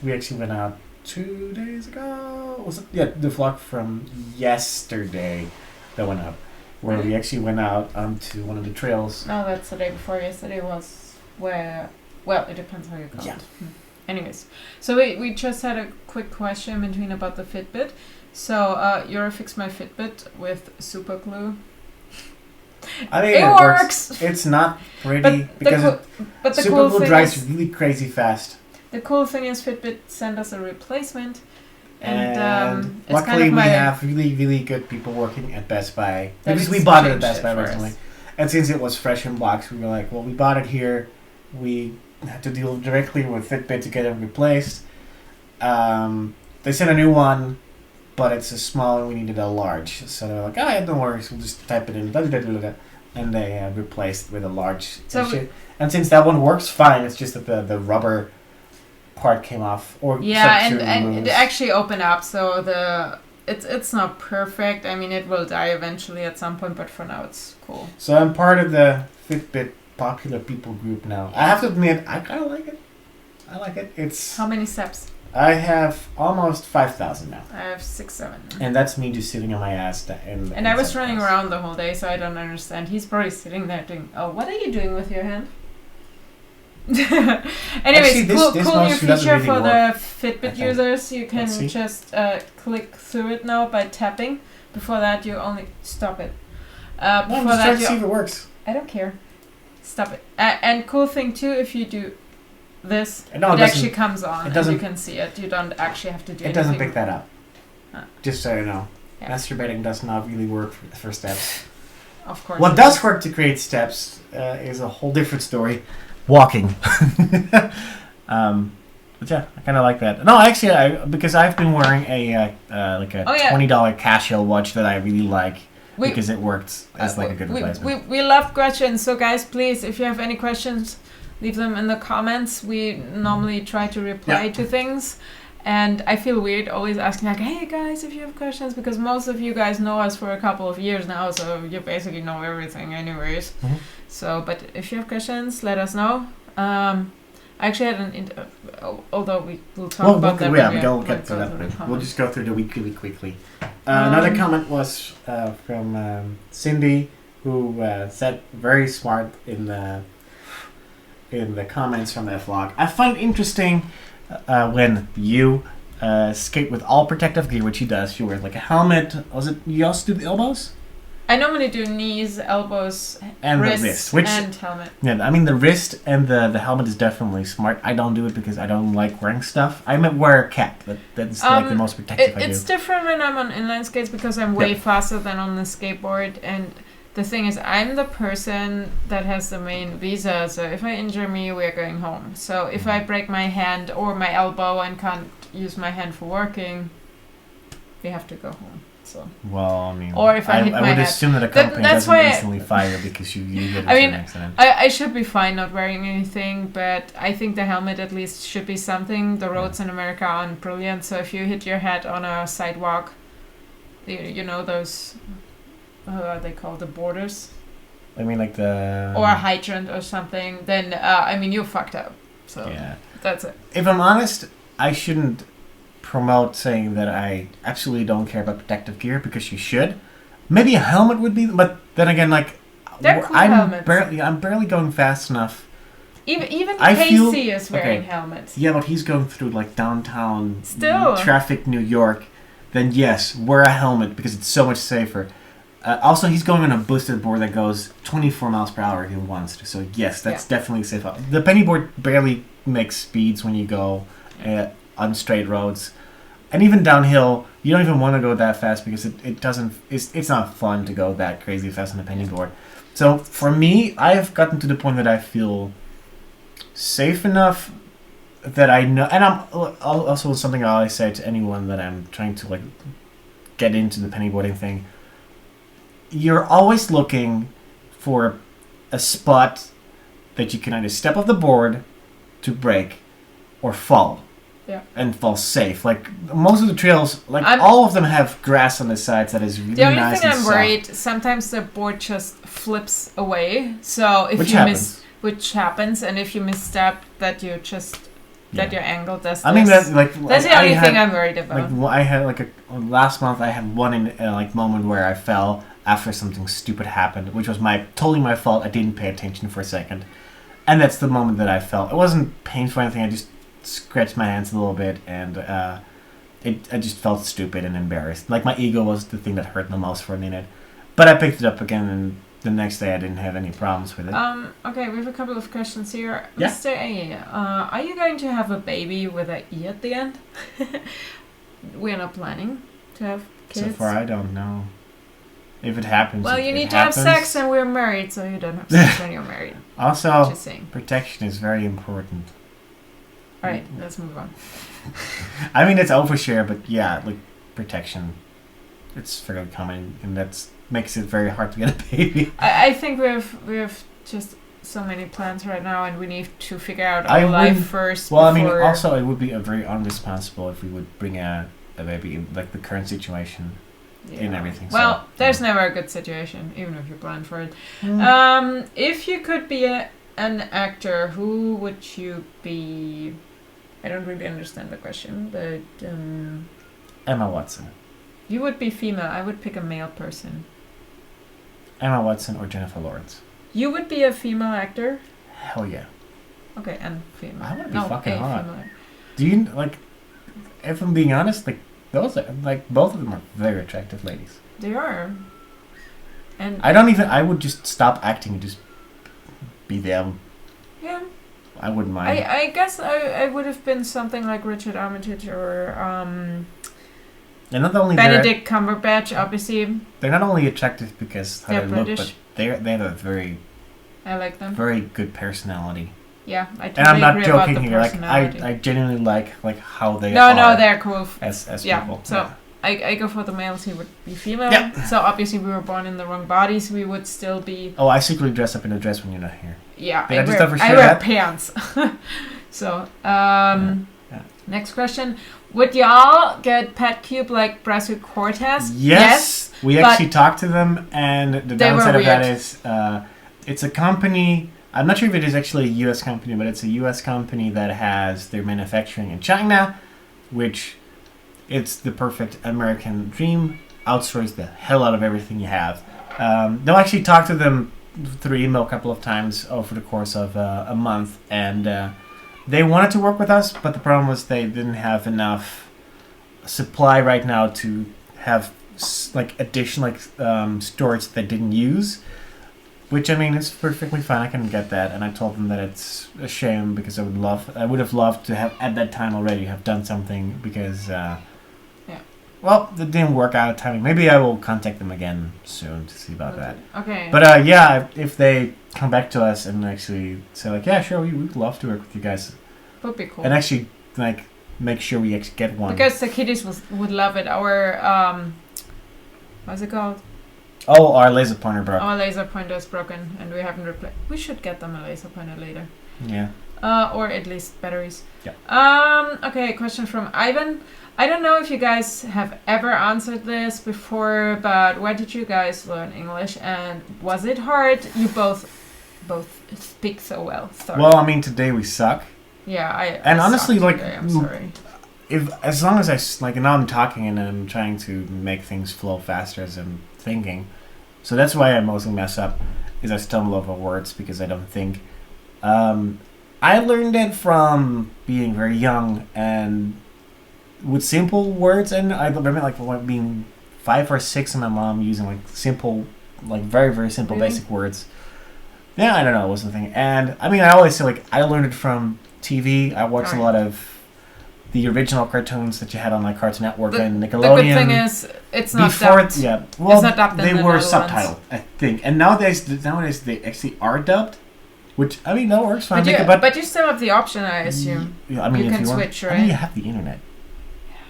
actually went out 2 days ago. Was it? Yeah, the vlog from yesterday that went up. Where we actually went out onto one of the trails. No, that's the day before. Yesterday was where... Well, it depends how you count. Yeah. Anyways, so we just had a quick question in between about the Fitbit. So, Jurre fixed my Fitbit with super glue. I mean, it works. It's not pretty because the super cool glue thing dries is, really crazy fast. The cool thing is Fitbit sent us a replacement. And it's luckily kind of we have really, really good people working at Best Buy. Because we bought it at Best Buy originally. And since it was fresh in box, we were like, well, we bought it here. We had to deal directly with Fitbit to get it replaced. They sent a new one, but it's a small and we needed a large. So they're like, oh yeah, don't worry, so we'll just type it in, and they replaced with a large. And since that one works fine, it's just that the rubber part came off. Or and it actually opened up, so it's not perfect. I mean, it will die eventually at some point, but for now it's cool. So I'm part of the Fitbit popular people group now. I have to admit, I kind of like it. I like it. It's how many steps? I have almost 5,000 now. I have 6-7. And that's me just sitting on my ass. And I was running around the whole day, so I don't understand. He's probably sitting there doing. Oh, what are you doing with your hand? Anyways, actually, cool new feature really for work. the Fitbit users. You can just click through it now by tapping. Before that, you only stop it. I'm just trying to see if it works. I don't care. Stop it. And cool thing too, if you do this, it actually comes on and you can see it. You don't actually have to do anything. It doesn't pick that up. Just so you know. Yeah. Masturbating does not really work for steps. Of course. What does work to create steps is a whole different story. Walking. But yeah, I kind of like that. No, actually, because I've been wearing a $20 Casio watch that I really like. Because it worked as like a good replacement. We love questions, so guys, please, if you have any questions, leave them in the comments. We normally try to reply to things. And I feel weird always asking like, hey guys, if you have questions, because most of you guys know us for a couple of years now, so you basically know everything anyways. Mm-hmm. So, but if you have questions, let us know. I actually had although we will talk about that. We'll get to that. We'll just go through the week really quickly. Another comment was from Cindy, who said very smart in the comments from that vlog. I find it interesting when you skate with all protective gear, which he does. You wear like a helmet. You also do the elbows? I normally do knees, elbows, and wrists, and helmet. Yeah, I mean the wrist and the helmet is definitely smart. I don't do it because I don't like wearing stuff. I wear a cap. That's like the most protective I do. It's different when I'm on inline skates because I'm way faster than on the skateboard. And the thing is, I'm the person that has the main visa. So if I injure me, we're going home. So if I break my hand or my elbow and can't use my hand for working, we have to go home. So. Well, I mean, or if I hit my would head. Assume that a company doesn't instantly fire because you get into an accident. I should be fine not wearing anything, but I think the helmet at least should be something. The roads in America aren't brilliant, so if you hit your head on a sidewalk, you know those, what are they called, the borders? I mean like the... Or a hydrant or something, then, I mean, you're fucked up. So that's it. If I'm honest, I shouldn't promote saying that I absolutely don't care about protective gear because you should. Maybe a helmet would be, but then again, like cool helmets. I'm barely going fast enough. Even Casey is wearing helmets. Yeah, but he's going through like downtown traffic, New York. Then yes, wear a helmet because it's so much safer. Also, he's going on a boosted board that goes 24 miles per hour if he wants to. So yes, that's definitely safe. The penny board barely makes speeds when you go on straight roads. And even downhill, you don't even want to go that fast because it's not fun to go that crazy fast on a penny board. So for me, I have gotten to the point that I feel safe enough that I know, and I'm also something I always say to anyone that I'm trying to like get into the pennyboarding thing. You're always looking for a spot that you can either step off the board to break or fall. Yeah. And fall safe. Like most of the trails, all of them have grass on the sides that is really nice and soft. The only thing I'm worried, sometimes the board just flips away. So if which happens, and if you misstep, that you just that your angle does. This. I mean that's the only thing I'm worried about. Like I had last month, I had one moment where I fell after something stupid happened, which was totally my fault. I didn't pay attention for a second, and that's the moment that I fell. It wasn't painful or anything. I just scratched my hands a little bit, and I just felt stupid and embarrassed. Like my ego was the thing that hurt the most for a minute, but I picked it up again, and the next day I didn't have any problems with it. Okay, we have a couple of questions here. Yeah. Mr. A, are you going to have a baby with an E at the end? We're not planning to have kids. So far, I don't know. If it happens, Well, you it need happens. to have sex and we're married, so you don't have sex when you're married. Also, Just saying. protection is very important. Alright, let's move on. I mean, it's overshare, but yeah, like protection, it's fairly common, and that makes it very hard to get a baby. I think we have just so many plans right now, and we need to figure out our life first. Well, I mean, also it would be very unresponsible if we would bring a baby in like the current situation and everything. Well, so, there's never a good situation, even if you plan for it. If you could be an actor, who would you be? I don't really understand the question, but Emma Watson. You would be female. I would pick a male person. Emma Watson or Jennifer Lawrence. You would be a female actor? Hell yeah. Okay, and female. I want to be fucking hot. Female. Do you, like, if I'm being honest, like, those are, like, both of them are very attractive ladies. They are. And I would just stop acting and just be them. Yeah. I wouldn't mind. I guess I would have been something like Richard Armitage or and not only Benedict Cumberbatch, obviously. They're not only attractive because how they're they British. look, but they have a very I like them. very good personality. Yeah, I totally and I'm not agree joking about the here. Like personality. I genuinely like how they No, are. they're cool. As yeah, people. so Yeah. I go for the males. He would be female. Yeah. So obviously we were born in the wrong bodies. We would still be. Oh, I secretly dress up in a dress when you're not here. Yeah, Did I just wear overshare that? pants. So Yeah. next question: would y'all get Pet Cube like Brasil Cortez? Yes. We actually talked to them, and the they were downside of that weird. is it's a company. I'm not sure if it is actually a U.S. company, but it's a U.S. company that has their manufacturing in China, which it's the perfect American dream. Outsource the hell out of everything you have. They'll actually talk to them through email a couple of times over the course of a month, and they wanted to work with us, but the problem was they didn't have enough supply right now to have like additional storage that they didn't use. Which, I mean, is perfectly fine. I can get that, and I told them that it's a shame because I would have loved to have at that time already have done something because, well, that didn't work out timing. Maybe I will contact them again soon to see about that. Okay. But yeah, if they come back to us and actually say like, yeah, sure, we'd love to work with you guys, would be cool. and actually like make sure we actually get one. Because the kiddies would love it. Our what's it called? Oh, our laser pointer broke. Our laser pointer is broken, and we haven't replaced. We should get them a laser pointer later. Yeah. Or at least batteries. Yeah. Okay, question from Ivan. I don't know if you guys have ever answered this before, but where did you guys learn English, and was it hard? You both speak so well. Sorry. Well, I mean, today we suck. Yeah, And I honestly, sucked like, today, I'm sorry. As long as and now I'm talking and I'm trying to make things flow faster as I'm thinking. So that's why I mostly mess up, is I stumble over words because I don't think. I learned it from being very young and with simple words, and I remember like being 5 or 6 and my mom using like simple, like very, very simple Really? basic words. Yeah, I don't know, it was the thing. And I mean, I always say like I learned it from TV. I watched a lot of the original cartoons that you had on like Cartoon Network and Nickelodeon. The good thing is, it's not dubbed. Yeah, well, it's not dubbed they in the were Netherlands. subtitled, I think. And nowadays they actually are dubbed, which I mean that works fine. But you still have the option, I assume. Yeah, I mean, you if can you switch, want, right? I mean, you have the internet.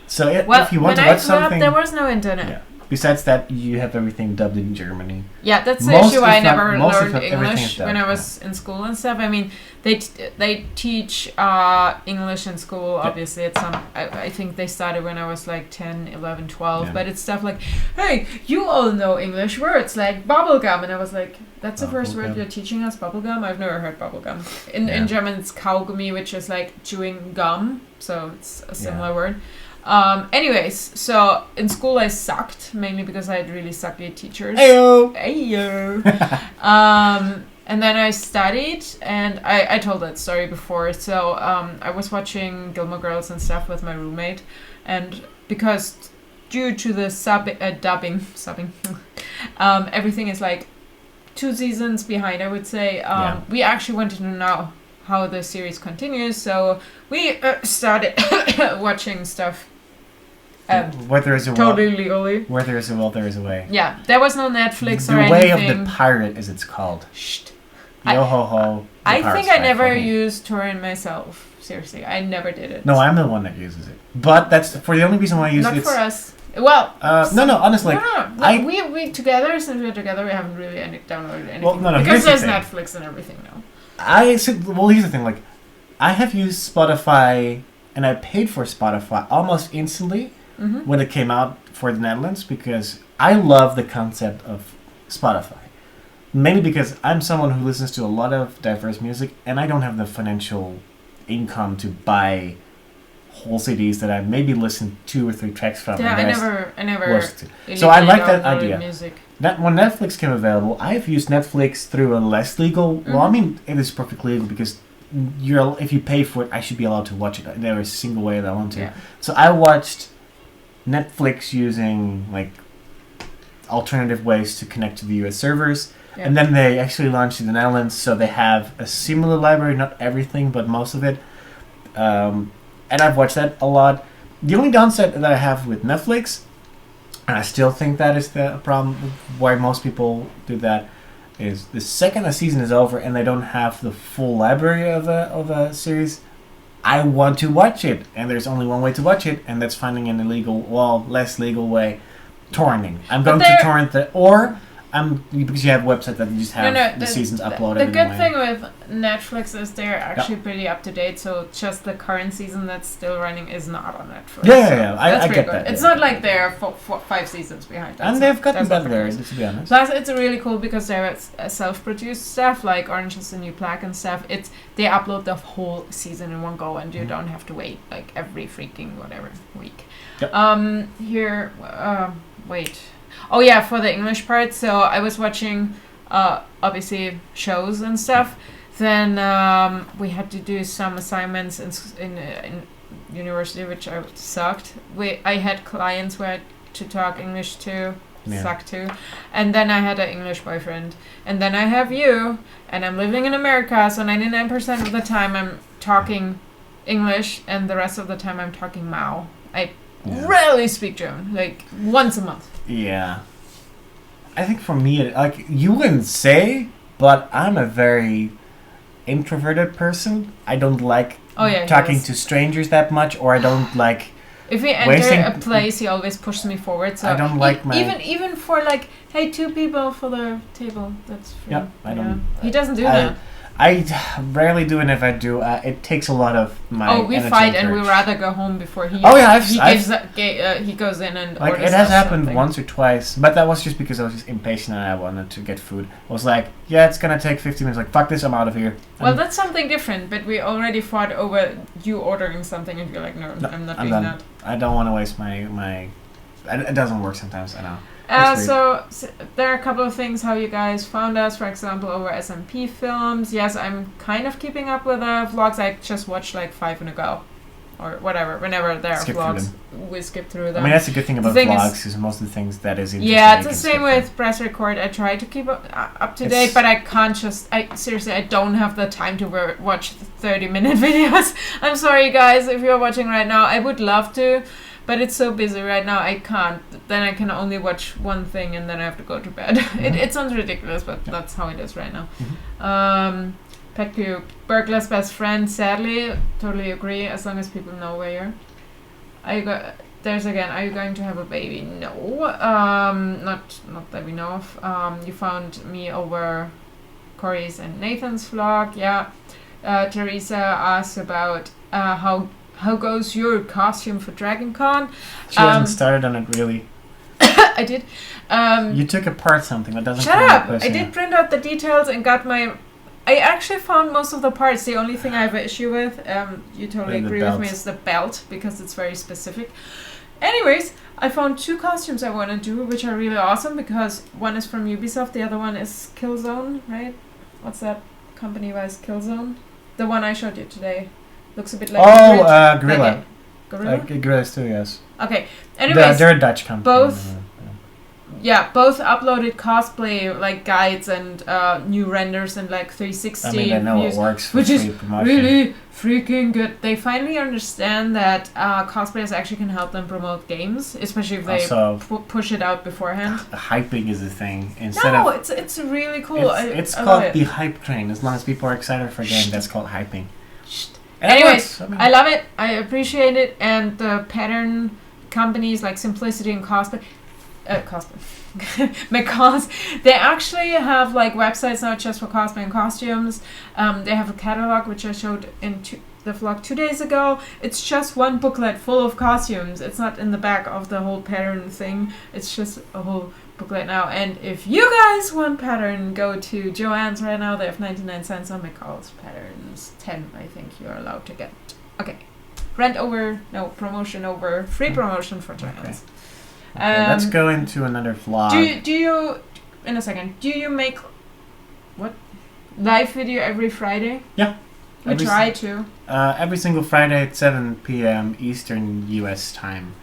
So if you when want to I watch grew up, something, there was no internet. yeah. Besides that, you have everything dubbed in Germany. Yeah, that's the Most, issue. I if not- never most, if learned not everything is English dubbed, when I was in school and stuff. I mean, they teach English in school. Obviously, it's some. I think they started when I was like 10, 11, 12. Yeah. But it's stuff like, hey, you all know English words like bubblegum, and I was like, that's the first word Bubblegum. you're teaching us, bubblegum. I've never heard bubblegum. Yeah. In German, it's Kaugummi, which is like chewing gum. So it's a similar word. Anyways, so in school I sucked, mainly because I had really sucky teachers. Ayo! Ayo! And then I studied, and I told that story before. So I was watching Gilmore Girls and stuff with my roommate, and because due to the dubbing, everything is like 2 seasons behind, I would say. We actually wanted to know how the series continues, so we started watching stuff Where there is a totally legally. Where there is a will, there is a way. Yeah, there was no Netflix or anything. The way of the pirate, as it's called. Shh. Yo ho ho. I think I never used torrent myself. Seriously, I never did it. No, I'm the one that uses it. But that's for the only reason why I use it. Not for us. Well, no, honestly. No. We together, since we're together, we haven't really downloaded anything. Well, no, because there's Netflix and everything now. Here's the thing. Like, I have used Spotify, and I paid for Spotify almost instantly when it came out for the Netherlands because I love the concept of Spotify. Mainly because I'm someone who listens to a lot of diverse music, and I don't have the financial income to buy whole CDs that I maybe listen 2 or 3 tracks from. Yeah, I never. So I like that idea. Music. That when Netflix came available, I've used Netflix through a less legal. Well, I mean, it is perfectly legal because if you pay for it, I should be allowed to watch it. There is a single way that I want to. Yeah. So I watched Netflix using like alternative ways to connect to the US servers. Yeah. And then they actually launched in the Netherlands, so they have a similar library, not everything, but most of it. And I've watched that a lot. The only downside that I have with Netflix, and I still think that is the problem why most people do that, is the second a season is over and they don't have the full library of a series, I want to watch it. And there's only one way to watch it, and that's finding an less legal way, torrenting. I'm going to torrent because you have websites that just have the seasons uploaded. The good thing with Netflix is they're actually pretty up to date. So just the current season that's still running is not on Netflix. Yeah. I get that. It's not like they're 5 seasons behind. And they've gotten better, to be honest. Plus, it's really cool because they're self-produced stuff like Orange Is the New Black and stuff. They upload the whole season in one go, and you don't have to wait like every freaking whatever week. Yep. Wait. Oh yeah, for the English part. So I was watching, obviously shows and stuff. Then we had to do some assignments in university, which I sucked. I had clients where I had to talk English to, sucked too. And then I had an English boyfriend. And then I have you, and I'm living in America. So 99% of the time I'm talking English, and the rest of the time I'm talking Mao. I rarely speak German, like once a month. Yeah. I think for me, like, you wouldn't say, but I'm a very introverted person. I don't like talking to strangers that much, or I don't like if we enter a place, he always pushes me forward. So I don't like even for like, hey, 2 people for the table. That's free. Yeah, I don't. He doesn't do that. I rarely do, and if I do, it takes a lot of my. We fight, and we rather go home before he. He goes in and like orders it has happened something. once or twice, but that was just because I was just impatient and I wanted to get food. I was like, yeah, it's gonna take 15 minutes. Like, fuck this, I'm out of here. Well, that's something different. But we already fought over you ordering something, and you're like, no, I'm not doing that. I don't want to waste my. It doesn't work sometimes. I know. So there are a couple of things how you guys found us. For example, over SMP Films. Yes, I'm kind of keeping up with the vlogs. I just watched like 5 in a go, or whatever. Whenever there are vlogs, we skip through them. I mean, that's the good thing about vlogs is most of the things that is interesting. Yeah, it's the same with Press Record. I try to keep up to date, but I can't just. Seriously, I don't have the time to watch 30-minute videos. I'm sorry, guys, if you're watching right now. I would love to. But it's so busy right now, I can't. Then I can only watch one thing, and then I have to go to bed. It sounds ridiculous, but that's how it is right now. Pet Cube, Burglar's best friend. Sadly, totally agree. As long as people know where you're. Are you going to have a baby? No. Not that we know of. You found me over Corey's and Nathan's vlog. Yeah. Teresa asked about how goes your costume for Dragon Con? She hasn't started on it really. I did. You took apart something that doesn't. Shut up! I did print out the details and got my. I actually found most of the parts. The only thing I have an issue with, you totally agree with me, is the belt because it's very specific. Anyways, I found 2 costumes I want to do, which are really awesome because one is from Ubisoft, the other one is Killzone, right? What's that company wise? Killzone? The one I showed you today. Looks a bit like Gorilla. Gorilla? Gorilla's too, yes. Okay. Anyways, they're a Dutch company. Both. yeah, both uploaded cosplay like guides and new renders and like 360 I mean, I know views, it works for which free is promotion. really freaking good. They finally understand that cosplayers actually can help them promote games, especially if they Also, push it out beforehand. Hyping is a thing. It's really cool. It's I called love the hype train. As long as people are excited for a game, that's called hyping. And anyways, I mean, I love it. I appreciate it, and the pattern companies like Simplicity and cosplay, because they actually have like websites not just for cosplay and costumes. They have a catalog which I showed in the vlog 2 days ago. It's just one booklet full of costumes. It's not in the back of the whole pattern thing. It's just a whole booklet now. And if you guys want pattern, go to Joann's right now. They have 99 cents on McCall's patterns. 10 I think you're allowed to get. Okay. Promotion over. Free promotion for Joann's. Okay, let's go into another vlog. Do you in a second, do you make live video every Friday? Yeah. We try to. Every single Friday at 7 p.m. Eastern US time.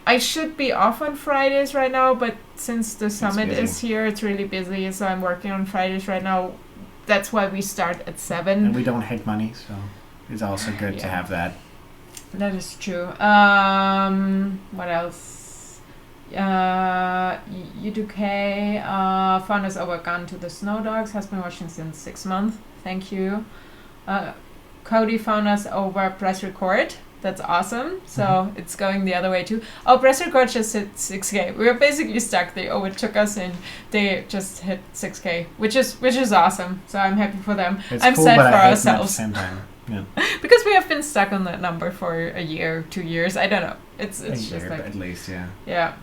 I should be off on Fridays right now, but since the summit is here, it's really busy, so I'm working on Fridays right now. That's why we start at 7. And we don't hate money, so it's also good to have that. That is true. What else? U2K found us over Gone to the Snow Dogs, has been watching since 6 months. Thank you. Cody found us over Press Record. That's awesome. So it's going the other way too. Oh, Press Record just hit 6K. We were basically stuck. They overtook us and they just hit 6K, which is awesome. So I'm happy for them. I'm cool, sad but for I hate ourselves. them at the same time. Yeah. Because we have been stuck on that number for a year, 2 years. I don't know. It's just year, like at least, yeah. Yeah.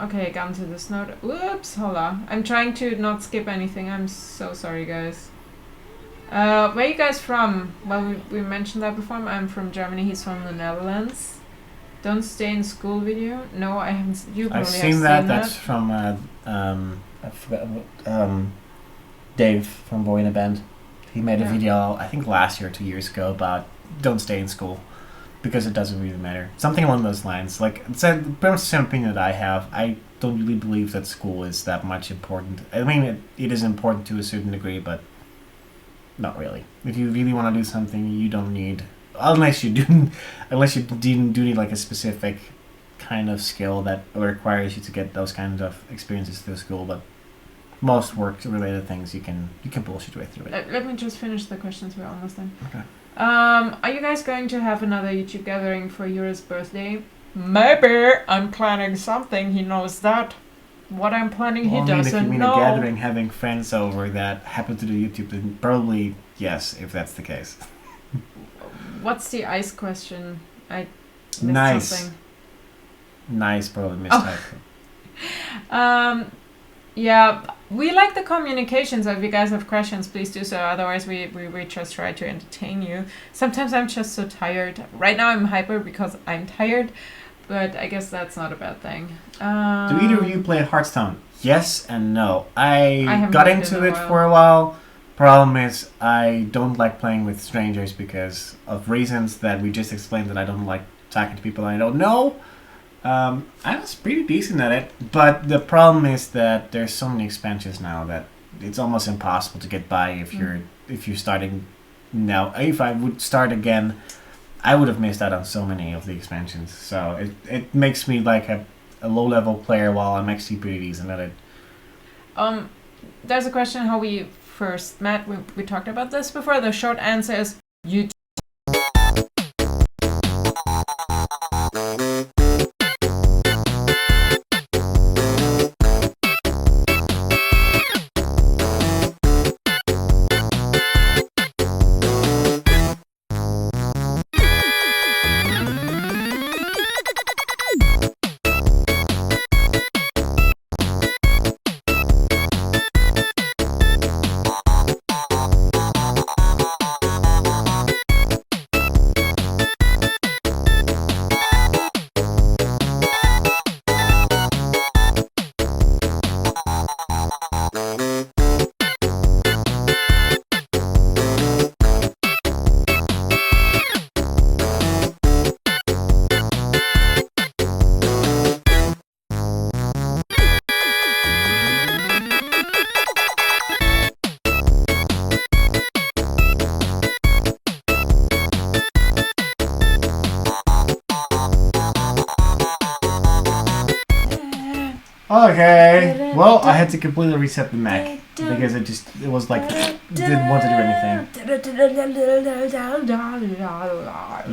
Okay, Gone to the Snow. Whoops, hold on. I'm trying to not skip anything. I'm so sorry, guys. Where are you guys from? Well, we mentioned that before. I'm from Germany. He's from the Netherlands. Don't stay in school video. No, I haven't. You probably I've seen have that. That's from I forgot, Dave from Boy in a Band. He made a video, I think last year or 2 years ago, about don't stay in school because it doesn't really matter. Something along those lines. Like, it's pretty much the same opinion that I have. I don't really believe that school is that much important. I mean, it is important to a certain degree, but not really. If you really want to do something, you don't need, unless you do need like a specific kind of skill that requires you to get those kinds of experiences through school, but most work-related things you can bullshit your way through it. Let me just finish the questions. We're almost done. Okay. Are you guys going to have another YouTube gathering for Jurre's birthday? Maybe. I'm planning something. He knows that. What I'm planning, he doesn't know. If you mean a gathering, having friends over that happen to do YouTube, then probably yes, if that's the case. What's the ice question? I missed nice. something. Nice, probably mistyped. Yeah, we like the communication, so if you guys have questions, please do so. Otherwise, we just try to entertain you. Sometimes I'm just so tired. Right now I'm hyper because I'm tired, but I guess that's not a bad thing. Do either of you play Hearthstone? Yes and no. I got into it for for a while. Problem is, I don't like playing with strangers because of reasons that we just explained, that I don't like talking to people I don't know. I was pretty decent at it, but the problem is that there's so many expansions now that it's almost impossible to get by if you're starting now. If I would start again, I would have missed out on so many of the expansions. So it makes me like a low-level player while I'm actually pretty decent at it. There's a question how we first met. We talked about this before. The short answer is YouTube. Okay. Well, I had to completely reset the Mac because it was like didn't want to do anything.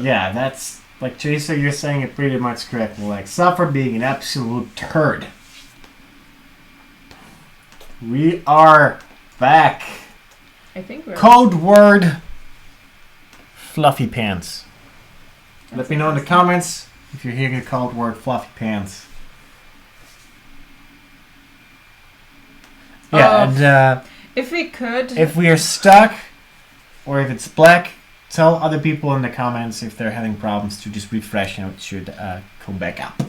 Yeah, that's like Chaser. You're saying it pretty much correctly. Like, suffer being an absolute turd. We are back. I think we're... Code word fluffy pants. Let me know in the comments if you're hearing the code word fluffy pants. Yeah, and if we could... If we are stuck, or if it's black, tell other people in the comments if they're having problems to just refresh and it should come back up.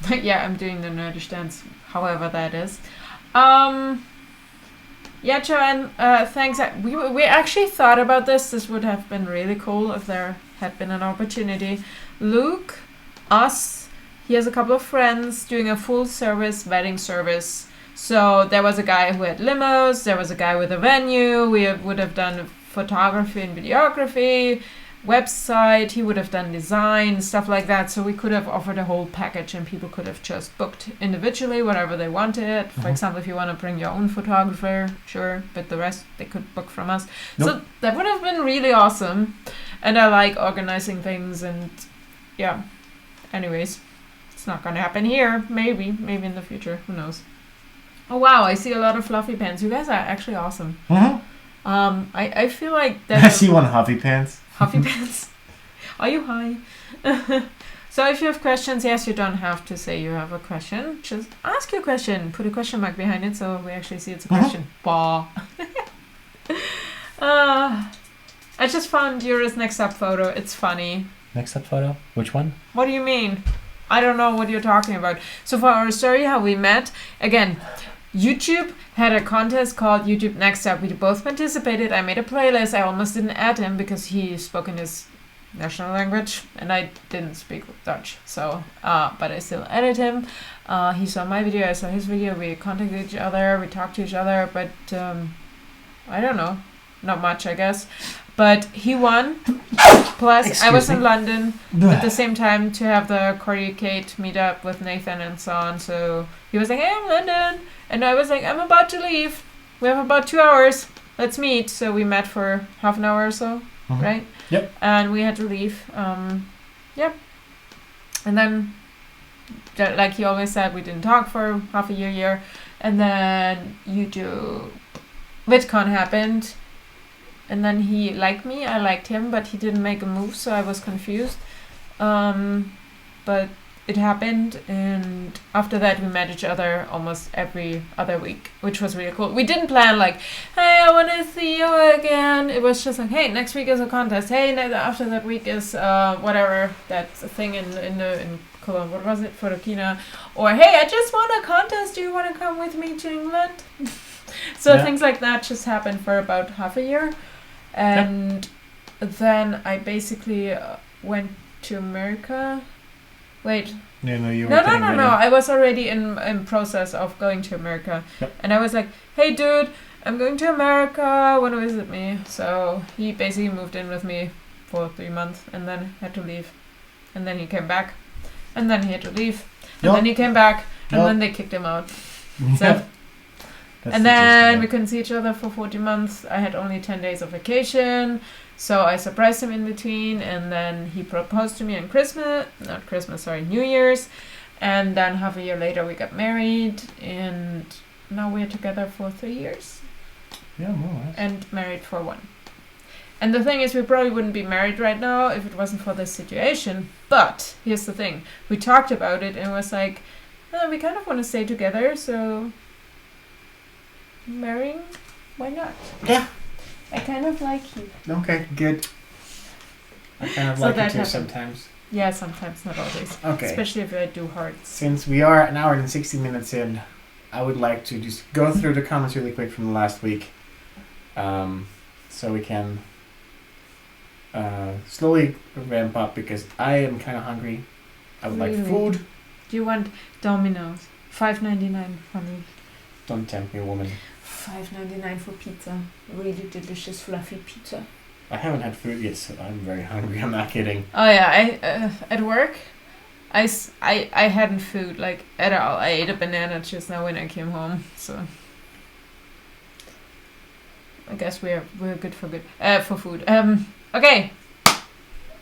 Yeah, I'm doing the nerdish dance, however that is. Yeah, Joanne, thanks. We actually thought about this. This would have been really cool if there had been an opportunity. Luke, us, he has a couple of friends doing a full service wedding service. So there was a guy who had limos, there was a guy with a venue, we would have done photography and videography, website, he would have done design, stuff like that. So we could have offered a whole package and people could have just booked individually whatever they wanted. For example, if you want to bring your own photographer, sure, but the rest they could book from us. Nope. So that would have been really awesome. And I like organizing things and yeah. Anyways, it's not going to happen here. Maybe in the future. Who knows? Oh wow, I see a lot of fluffy pants. You guys are actually awesome. I feel like that. I see one Huffy Pants. Huffy Pants. Are you high? So if you have questions, yes, you don't have to say you have a question. Just ask your question. Put a question mark behind it so we actually see it's a question. Bah. I just found Jurre's next up photo. It's funny. Next up photo? Which one? What do you mean? I don't know what you're talking about. So for our story, how we met, again, YouTube had a contest called YouTube Next Up. We both participated. I made a playlist. I almost didn't add him because he spoke in his national language and I didn't speak Dutch. So, but I still added him. He saw my video. I saw his video. We contacted each other. We talked to each other. But I don't know. Not much, I guess. But he won. Plus, I was in London at the same time to have the Corey Kate meetup with Nathan and so on. So he was like, hey, I'm in London. And I was like, I'm about to leave. We have about 2 hours. Let's meet. So we met for half an hour or so, right? Yep. And we had to leave. Yep. And then, like he always said, we didn't talk for half a year. And then VidCon happened. And then he liked me, I liked him, but he didn't make a move, so I was confused. But it happened, and after that we met each other almost every other week, which was really cool. We didn't plan like, hey, I want to see you again. It was just like, hey, next week is a contest. Hey, after that week is whatever, that thing in Cologne. What was it? Forokina. Or, hey, I just won a contest. Do you want to come with me to England? So things like that just happened for about half a year. And then I basically went to America. Wait. No, you no. I was already in process of going to America. Yep. And I was like, hey, dude, I'm going to America. Want to visit me? So he basically moved in with me for 3 months and then had to leave. And then he came back. And then he had to leave. And then he came back. And then they kicked him out. So... and then we couldn't see each other for 40 months. I had only 10 days of vacation. So I surprised him in between. And then he proposed to me on New Year's. And then half a year later we got married. And now we're together for 3 years. Yeah, more or less. And married for 1. And the thing is, we probably wouldn't be married right now if it wasn't for this situation. But here's the thing. We talked about it and it was like, we kind of want to stay together. So... marrying, why not? Yeah. I kind of like you. Okay, good. I kind of like it too sometimes. Yeah, sometimes, not always. Okay. Especially if I do hearts. Since we are an hour and 60 minutes in, I would like to just go through the comments really quick from the last week. So we can slowly ramp up because I am kind of hungry. I would like food. Do you want Domino's? $5.99 for me. Don't tempt me, woman. $5.99 for pizza. Really delicious, fluffy pizza. I haven't had food yet, so I'm very hungry. I'm not kidding. Oh yeah, I at work, I hadn't food like at all. I ate a banana just now when I came home, so I guess we're good for food. Okay,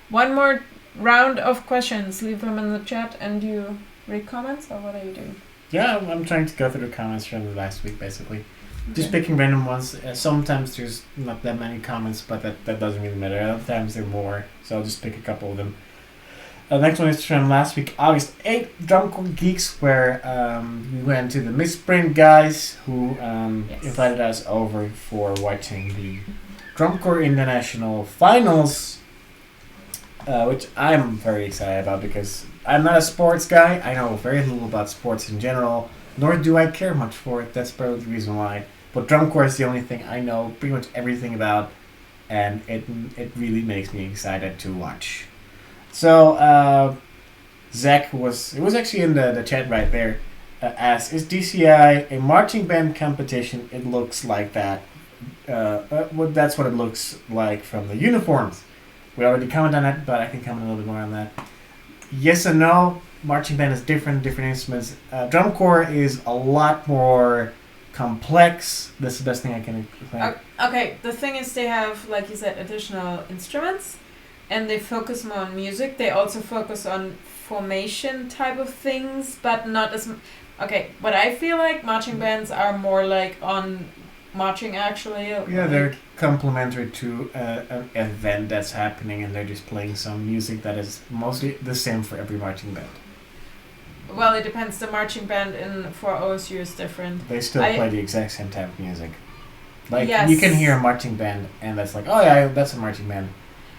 one more round of questions. Leave them in the chat, and you read comments, or what are you doing? Yeah, I'm trying to go through the comments from the last week, basically. Just picking random ones. Sometimes there's not that many comments, but that doesn't really matter. Other times there are more, so I'll just pick a couple of them. The next one is from last week, August 8th, Drum Corps Geeks, where we went to the Misprint guys who invited us over for watching the Drum Corps International Finals, which I'm very excited about because I'm not a sports guy. I know very little about sports in general, nor do I care much for it. That's probably the reason why. But Drum Corps is the only thing I know pretty much everything about, and it really makes me excited to watch. So Zach it was actually in the chat right there, asked, is DCI a marching band competition? It looks like that. Well, that's what it looks like from the uniforms. We already commented on that, but I can comment a little bit more on that. Yes and no. Marching band is different instruments. Drum corps is a lot more complex. That's the best thing I can explain. Okay, the thing is they have, like you said, additional instruments, and they focus more on music. They also focus on formation type of things, but not as... Okay, but I feel like marching bands are more like on marching actually. Yeah, they're complementary to an event that's happening, and they're just playing some music that is mostly the same for every marching band. Well, it depends. The marching band for OSU is different. They still play the exact same type of music. Like, yes. You can hear a marching band, and that's like, oh yeah, that's a marching band.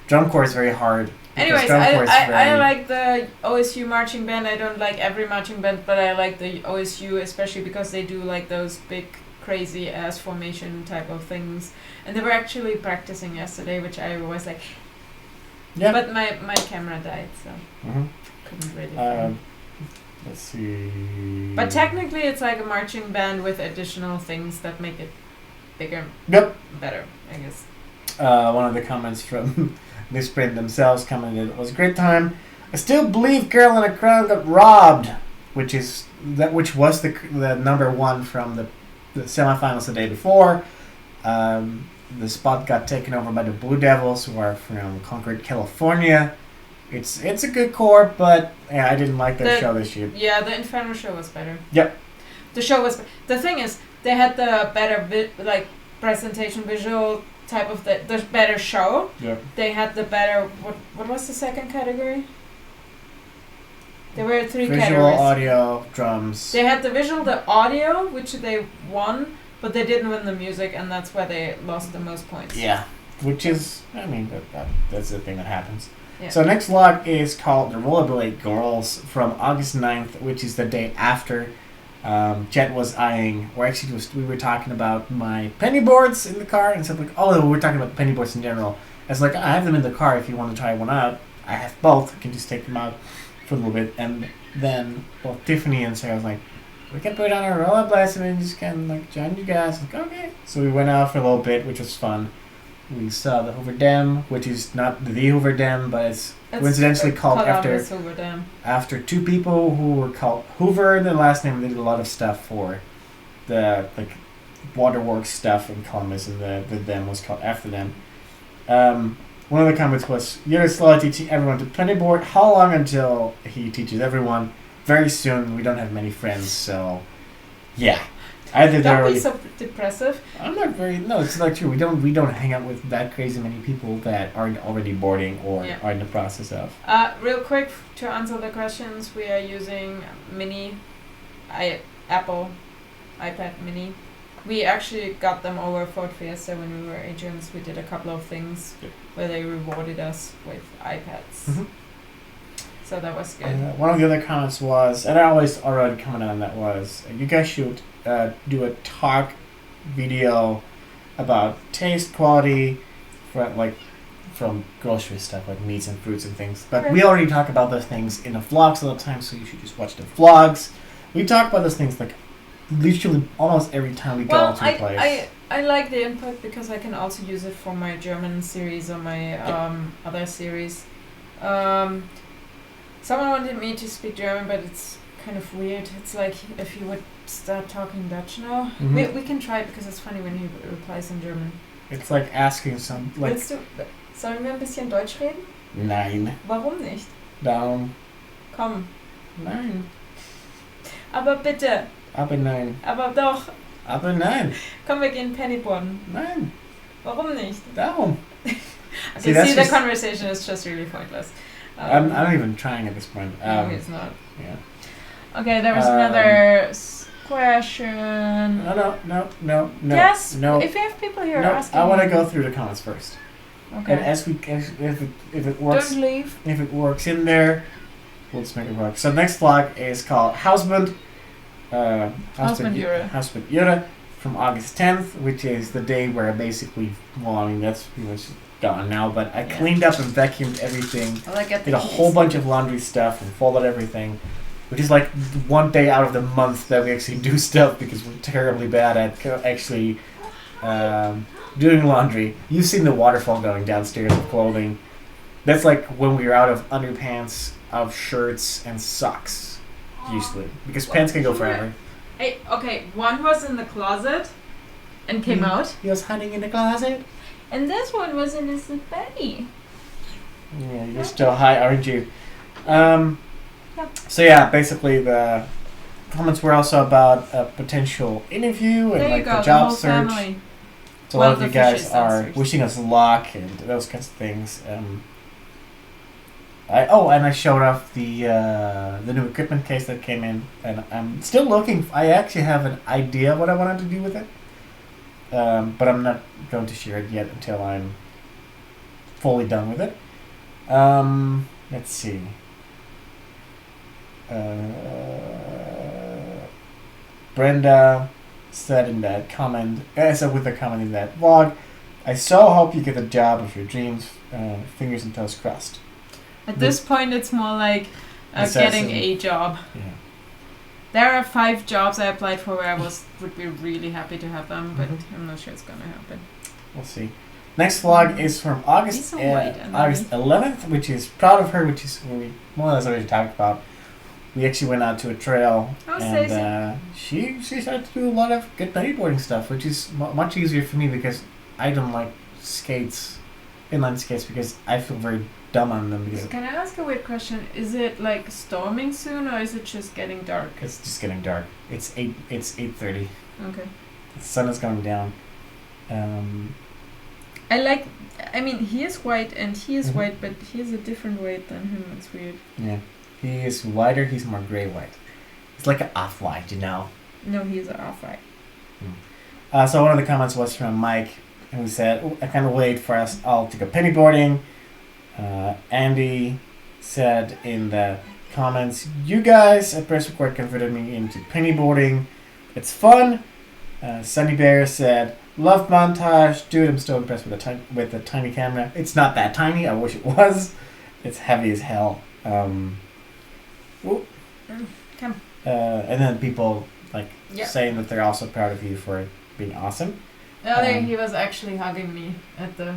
Drum corps is very hard. Anyways, I like the OSU marching band. I don't like every marching band, but I like the OSU, especially because they do like those big, crazy ass formation type of things. And they were actually practicing yesterday, which I was like... Yeah. But my camera died, so couldn't really film. Let's see. But technically, it's like a marching band with additional things that make it bigger. Yep. Better, I guess. One of the comments from Misprint themselves commented, it was a great time. I still believe Girl in a Crown got robbed, which was the number one from the semifinals the day before. The spot got taken over by the Blue Devils, who are from Concord, California. It's a good corps, but I didn't like their show this year. Yeah, the Inferno show was better. Yep. The show was... The thing is, they had the better presentation visual type of the better show. Yep. They had the better... What was the second category? There were three categories. Visual, audio, drums. They had the visual, the audio, which they won, but they didn't win the music, and that's why they lost the most points. Yeah, which is... I mean, that's the thing that happens. Yeah. So next log is called the Rollerblade Girls from August 9th, which is the day after. Chet was eyeing, or actually we were talking about my penny boards in the car, and said like, oh, we're talking about penny boards in general. I was like, I have them in the car if you want to try one out. I have both. I can just take them out for a little bit. And then both Tiffany and Sarah was like, we can put on our rollerblades and then just kind of like join you guys. Like, okay. So we went out for a little bit, which was fun. We saw the Hoover Dam, which is not the Hoover Dam, but it's coincidentally called after two people who were called Hoover. The last name, they did a lot of stuff for the waterworks stuff in Columbus, and the dam was called after them. One of the comments was, you're slowly teaching everyone to penny board. How long until he teaches everyone? Very soon. We don't have many friends, so yeah. Don't be so depressive. I'm not very... No, it's not true. We don't hang out with that crazy many people that aren't already boarding or are in the process of. Real quick, to answer the questions, we are using Apple iPad Mini. We actually got them over Ford Fiesta when we were agents. We did a couple of things where they rewarded us with iPads. Mm-hmm. So that was good. One of the other comments was, and I always already commented on that, was, you guys should do a talk video about taste quality from grocery stuff like meats and fruits and things. But we already talk about those things in the vlogs all the time, so you should just watch the vlogs. We talk about those things like literally almost every time we go to a place. I like the input because I can also use it for my German series or my other series. Someone wanted me to speak German, but it's kind of weird. It's like if you would start talking Dutch now. Mhm. We can try it because it's funny when he replies in German. It's like asking some... Like, Sollen wir ein bisschen Deutsch reden? nein. Warum nicht? Down. Komm. Nein. Aber bitte. Aber nein. Aber doch. Aber nein. Komm, wir gehen Pennyboarden. Nein. Warum nicht? Darum. Okay, see the conversation is just really pointless. I'm not even trying at this point. No, he's not. Yeah. Okay, there was another question. No. Yes. No. If you have people here No. asking. I want to go through the comments first. Okay. And if it works, don't leave. If it works in there, we'll just make it work. So next vlog is called Husband Jurre from August 10th, which is the day where I basically, well, I mean that's pretty much gone now, but I cleaned up and vacuumed everything. Did a whole bunch of laundry stuff and folded everything, which is like one day out of the month that we actually do stuff because we're terribly bad at actually doing laundry. You've seen the waterfall going downstairs of clothing. That's like when we were out of underpants, of shirts, and socks, usually. Because pants can go forever. Hey, okay, one was in the closet and came out. He was hiding in the closet. And this one was in his belly. Yeah, you're still high, aren't you? So yeah, basically the comments were also about a potential interview and like the job search. Family. So a lot of you guys are wishing us luck and those kinds of things. I showed off the new equipment case that came in, and I'm still looking. I actually have an idea what I wanted to do with it, but I'm not going to share it yet until I'm fully done with it. Let's see. Brenda said in that comment, with a comment in that vlog, I so hope you get the job of your dreams. Fingers and toes crossed. At this point, it's more like getting a job. Yeah. There are 5 jobs I applied for where I would be really happy to have them, but I'm not sure it's gonna happen. We'll see. Next vlog is from August 11th, which is Proud of Her, which is what we more or less already talked about. We actually went out to a trail, and she started to do a lot of good pennyboarding stuff, which is much easier for me because I don't like skates, inline skates, because I feel very dumb on them. Because can I ask a weird question? Is it like storming soon, or is it just getting dark? It's just getting dark. It's 8:30. Okay. The sun is going down. I mean, he is white and he is white, but he is a different white than him. It's weird. Yeah. He is whiter, he's more grey-white. It's like an off-white, you know? No, he's an off-white. So one of the comments was from Mike, who said, I can't wait for us all to go pennyboarding. Andy said in the comments, you guys at Press Record converted me into pennyboarding. It's fun. Sunny Bear said, love montage. Dude, I'm still impressed with the tiny camera. It's not that tiny, I wish it was. It's heavy as hell. And then people saying that they're also proud of you for being awesome. Earlier he was actually hugging me at the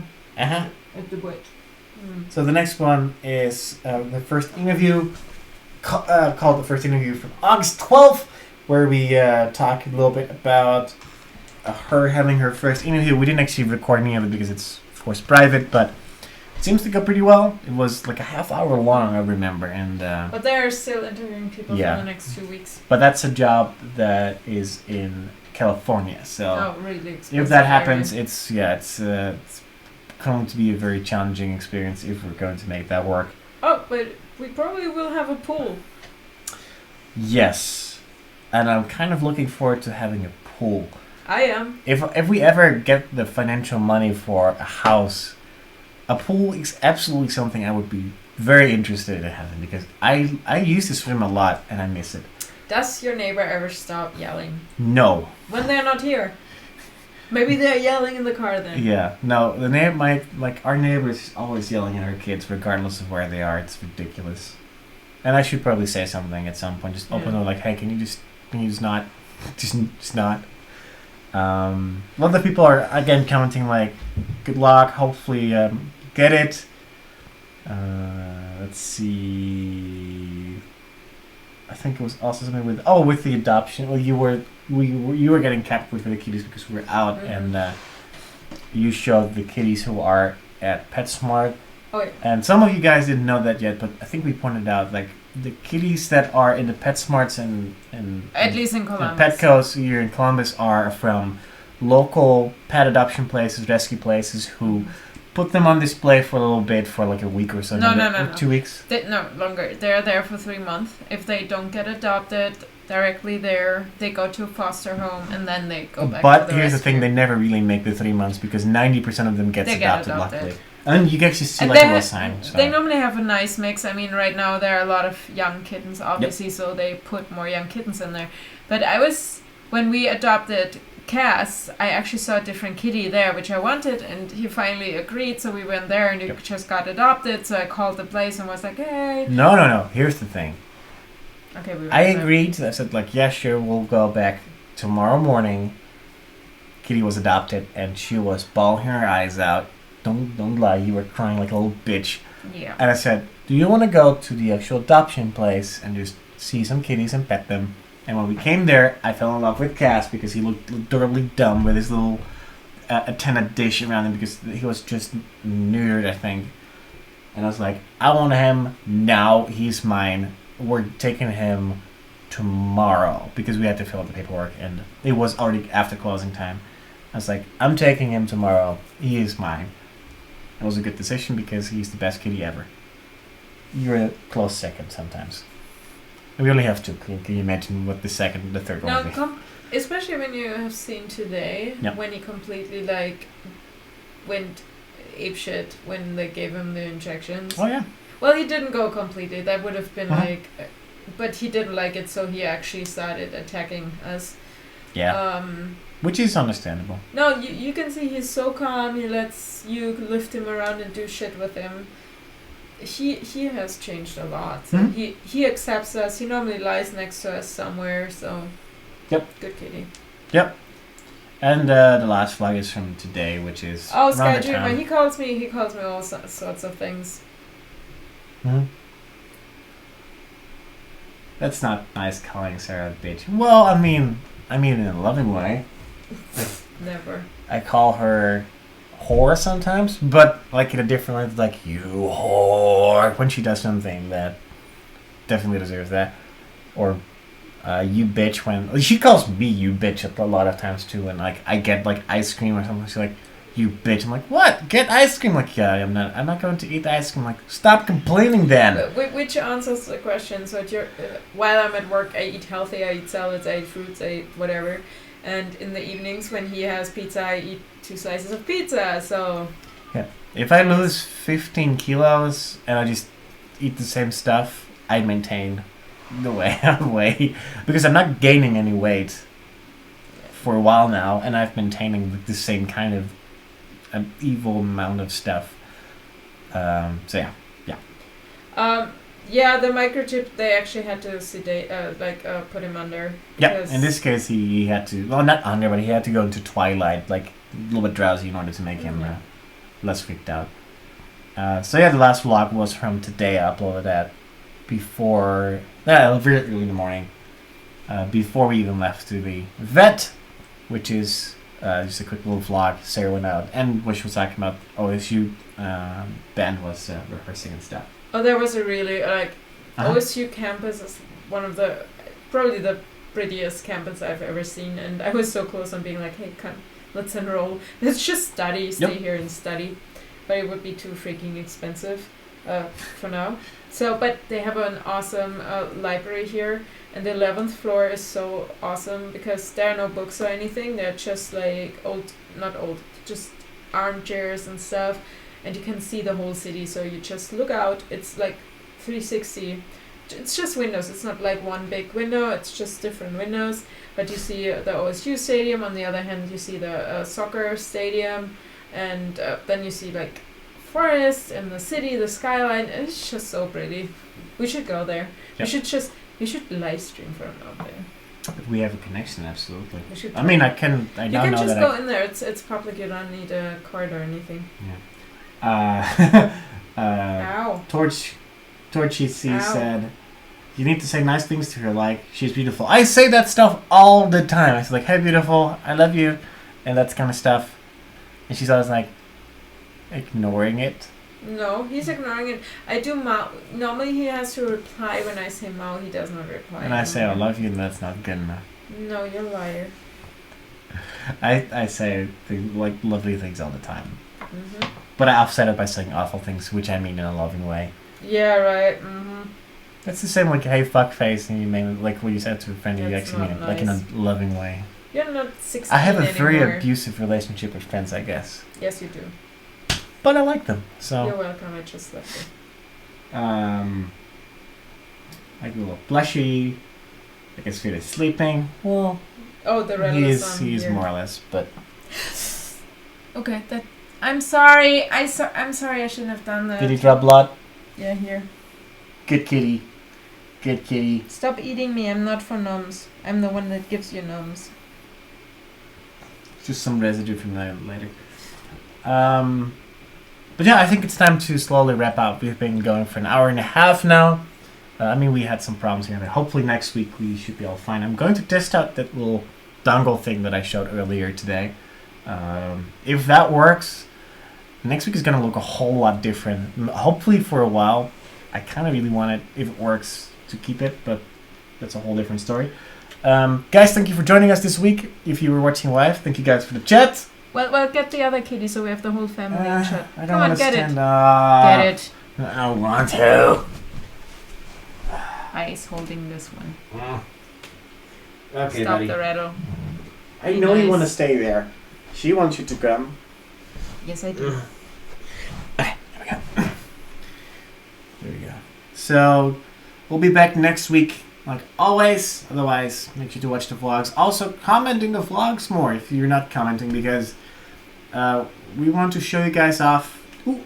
wood. So the next one is the first interview called the first interview from August 12th, where we talk a little bit about her having her first interview. We didn't actually record any of it because it's of course private, but it seems to go pretty well. It was like a half hour long, I remember, and but they're still interviewing people for the next 2 weeks. But that's a job that is in California, so really if that happens, it's going to be a very challenging experience if we're going to make that work. Oh, but we probably will have a pool. Yes, and I'm kind of looking forward to having a pool. I am. If we ever get the financial money for a house, a pool is absolutely something I would be very interested in having, because I used to swim a lot and I miss it. Does your neighbor ever stop yelling? No. When they're not here? Maybe they're yelling in the car then. Yeah. No, our neighbor is always yelling at her kids regardless of where they are. It's ridiculous. And I should probably say something at some point. Just open the hey, can you just not? Just not. A lot of people are again commenting good luck, hopefully get it. let's see. I think it was also something with with the adoption. Well, you were getting cat food for the kitties because we were out, and you showed the kitties who are at PetSmart. Oh, yeah. And some of you guys didn't know that yet, but I think we pointed out like the kitties that are in the PetSmarts and at least in Columbus, Petco's here in Columbus are from local pet adoption places, rescue places who put them on display for a little bit for like a week or so. No. 2 weeks? No, longer. They're there for 3 months. If they don't get adopted directly there, they go to a foster home and then they go back to the But here's the thing, they never really make the 3 months because 90% of them get adopted, luckily. And you can actually see like a little sign. So. They normally have a nice mix. I mean, right now there are a lot of young kittens, obviously, so they put more young kittens in there. But when we adopted Cass, I actually saw a different kitty there, which I wanted, and he finally agreed, so we went there, and he just got adopted, so I called the place and was like, hey. No. Here's the thing. Okay, I agreed. I said, like, yeah, sure, we'll go back tomorrow morning. Kitty was adopted, and she was bawling her eyes out. Don't lie, you were crying like a little bitch. Yeah. And I said, do you want to go to the actual adoption place and just see some kitties and pet them? And when we came there, I fell in love with Cass because he looked adorably dumb with his little antenna dish around him because he was just neutered, I think. And I was like, I want him now. He's mine. We're taking him tomorrow because we had to fill out the paperwork and it was already after closing time. I was like, I'm taking him tomorrow. He is mine. It was a good decision because he's the best kitty ever. You're a close second sometimes. We only have two. Can you imagine what the third one would be? Especially when you have seen today, when he completely went apeshit when they gave him the injections. Oh yeah. Well, he didn't go completely. That would have been but he didn't like it, so he actually started attacking us. Yeah. Which is understandable. No, you can see he's so calm. He lets you lift him around and do shit with him. He has changed a lot. So he accepts us. He normally lies next to us somewhere. So. Yep. Good kitty. Yep. And the last vlog is from today, which is Sky Dreamer. He calls me all sorts of things. Hmm. That's not nice calling Sarah a bitch. Well, I mean in a loving way. Never. I call her whore sometimes, but like in a different way, like you whore when she does something that definitely deserves that, or you bitch when she calls me you bitch a lot of times too. And like I get like ice cream or something, she's like you bitch. I'm like what? Get ice cream? Like yeah, I'm not going to eat the ice cream. Like stop complaining then. Which answers the question. So while I'm at work, I eat healthy. I eat salads. I eat fruits. I eat whatever. And in the evenings when he has pizza, I eat 2 slices of pizza, so... Yeah. If I lose 15 kilos and I just eat the same stuff, I maintain the way. Because I'm not gaining any weight for a while now, and I've been maintaining the same kind of evil amount of stuff. So yeah. Yeah, the microchip, they actually had to sedate, put him under. Yeah, in this case he had to, well not under, but he had to go into twilight, like a little bit drowsy in order to make him less freaked out. So yeah, the last vlog was from today. I uploaded that before, very early in the morning, before we even left to the vet, which is just a quick little vlog. Sarah went out and what she was talking about OSU band was rehearsing and stuff. Oh, there was a really, OSU campus is one of probably the prettiest campus I've ever seen, and I was so close on being like, hey, come, let's enroll. Let's just stay here and study. But it would be too freaking expensive for now. So, but they have an awesome library here, and the 11th floor is so awesome because there are no books or anything. They're just like just armchairs and stuff. And you can see the whole city, so you just look out. It's like 360. It's just windows. It's not like one big window. It's just different windows. But you see the OSU stadium. On the other hand, you see the soccer stadium. And then you see like forest and the city, the skyline. It's just so pretty. We should go there. Yep. We should live stream from out there. If we have a connection, absolutely. I mean, I can. I you now can know just that go in there. It's public. You don't need a card or anything. Yeah. Ow. Towards Torchy said, you need to say nice things to her, like, she's beautiful. I say that stuff all the time. I say, like, hey, beautiful, I love you, and that kind of stuff. And she's always, like, ignoring it. No, he's ignoring it. I do Mao. Normally he has to reply when I say Mao. He does not reply. And I say I love you, and that's not good enough. No, you're a liar. I say like lovely things all the time. Mm-hmm. But I offset it by saying awful things, which I mean in a loving way. Yeah, right. Mm-hmm. That's the same like, hey, fuckface, and you mean like what you said to a friend, you actually mean it like in a loving way. You're not 16 I have a anymore. very abusive relationship with friends, I guess. Yes, you do. But I like them, so. You're welcome. I just left it. Like a little blushy. I guess Fred is sleeping. Well, oh, the red is he's more or less, but. Okay, that. I'm sorry. I'm sorry. I shouldn't have done that. Did he drop blood? Yeah, here. Good kitty. Good kitty. Stop eating me. I'm not for noms. I'm the one that gives you noms. Just some residue from that later. But yeah, I think it's time to slowly wrap up. We've been going for an hour and a half now. I mean, we had some problems here, but hopefully next week we should be all fine. I'm going to test out that little dongle thing that I showed earlier today. If that works, next week is going to look a whole lot different. Hopefully for a while. I kind of really want it, if it works, to keep it, but that's a whole different story. Guys, thank you for joining us this week. If you were watching live, thank you guys for the chat. Well, get the other kitty so we have the whole family in chat. I don't Come on, get it. Get it. I don't want to. I's holding this one. Okay, Stop buddy. the rattle. I know you want to stay there. She wants you to come. Yes, I do. Okay, there we go. There we go. So, we'll be back next week, like always. Otherwise, make sure to watch the vlogs. Also, comment in the vlogs more if you're not commenting, because we want to show you guys off. Ooh,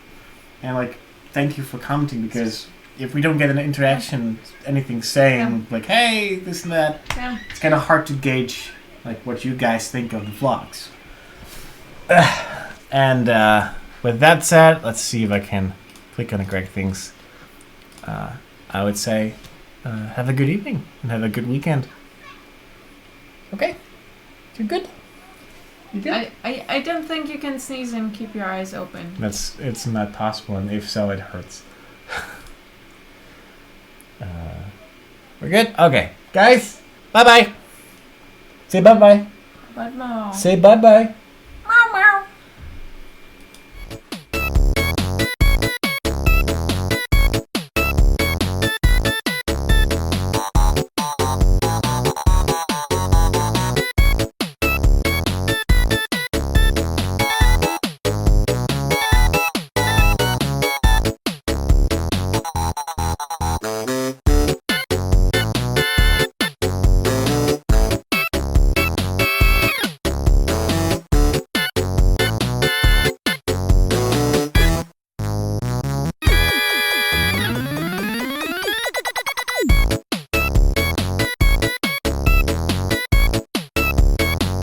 and, like, thank you for commenting, because if we don't get an interaction, anything saying, like, hey, this and that, it's kind of hard to gauge, like, what you guys think of the vlogs. And with that said, let's see if I can click on the correct things. I would say have a good evening and have a good weekend. Okay? You're good? You good? I don't think you can sneeze and keep your eyes open. It's not possible, and if so, it hurts. We're good? Okay. Guys, bye-bye. Say bye-bye. But no. Say bye-bye.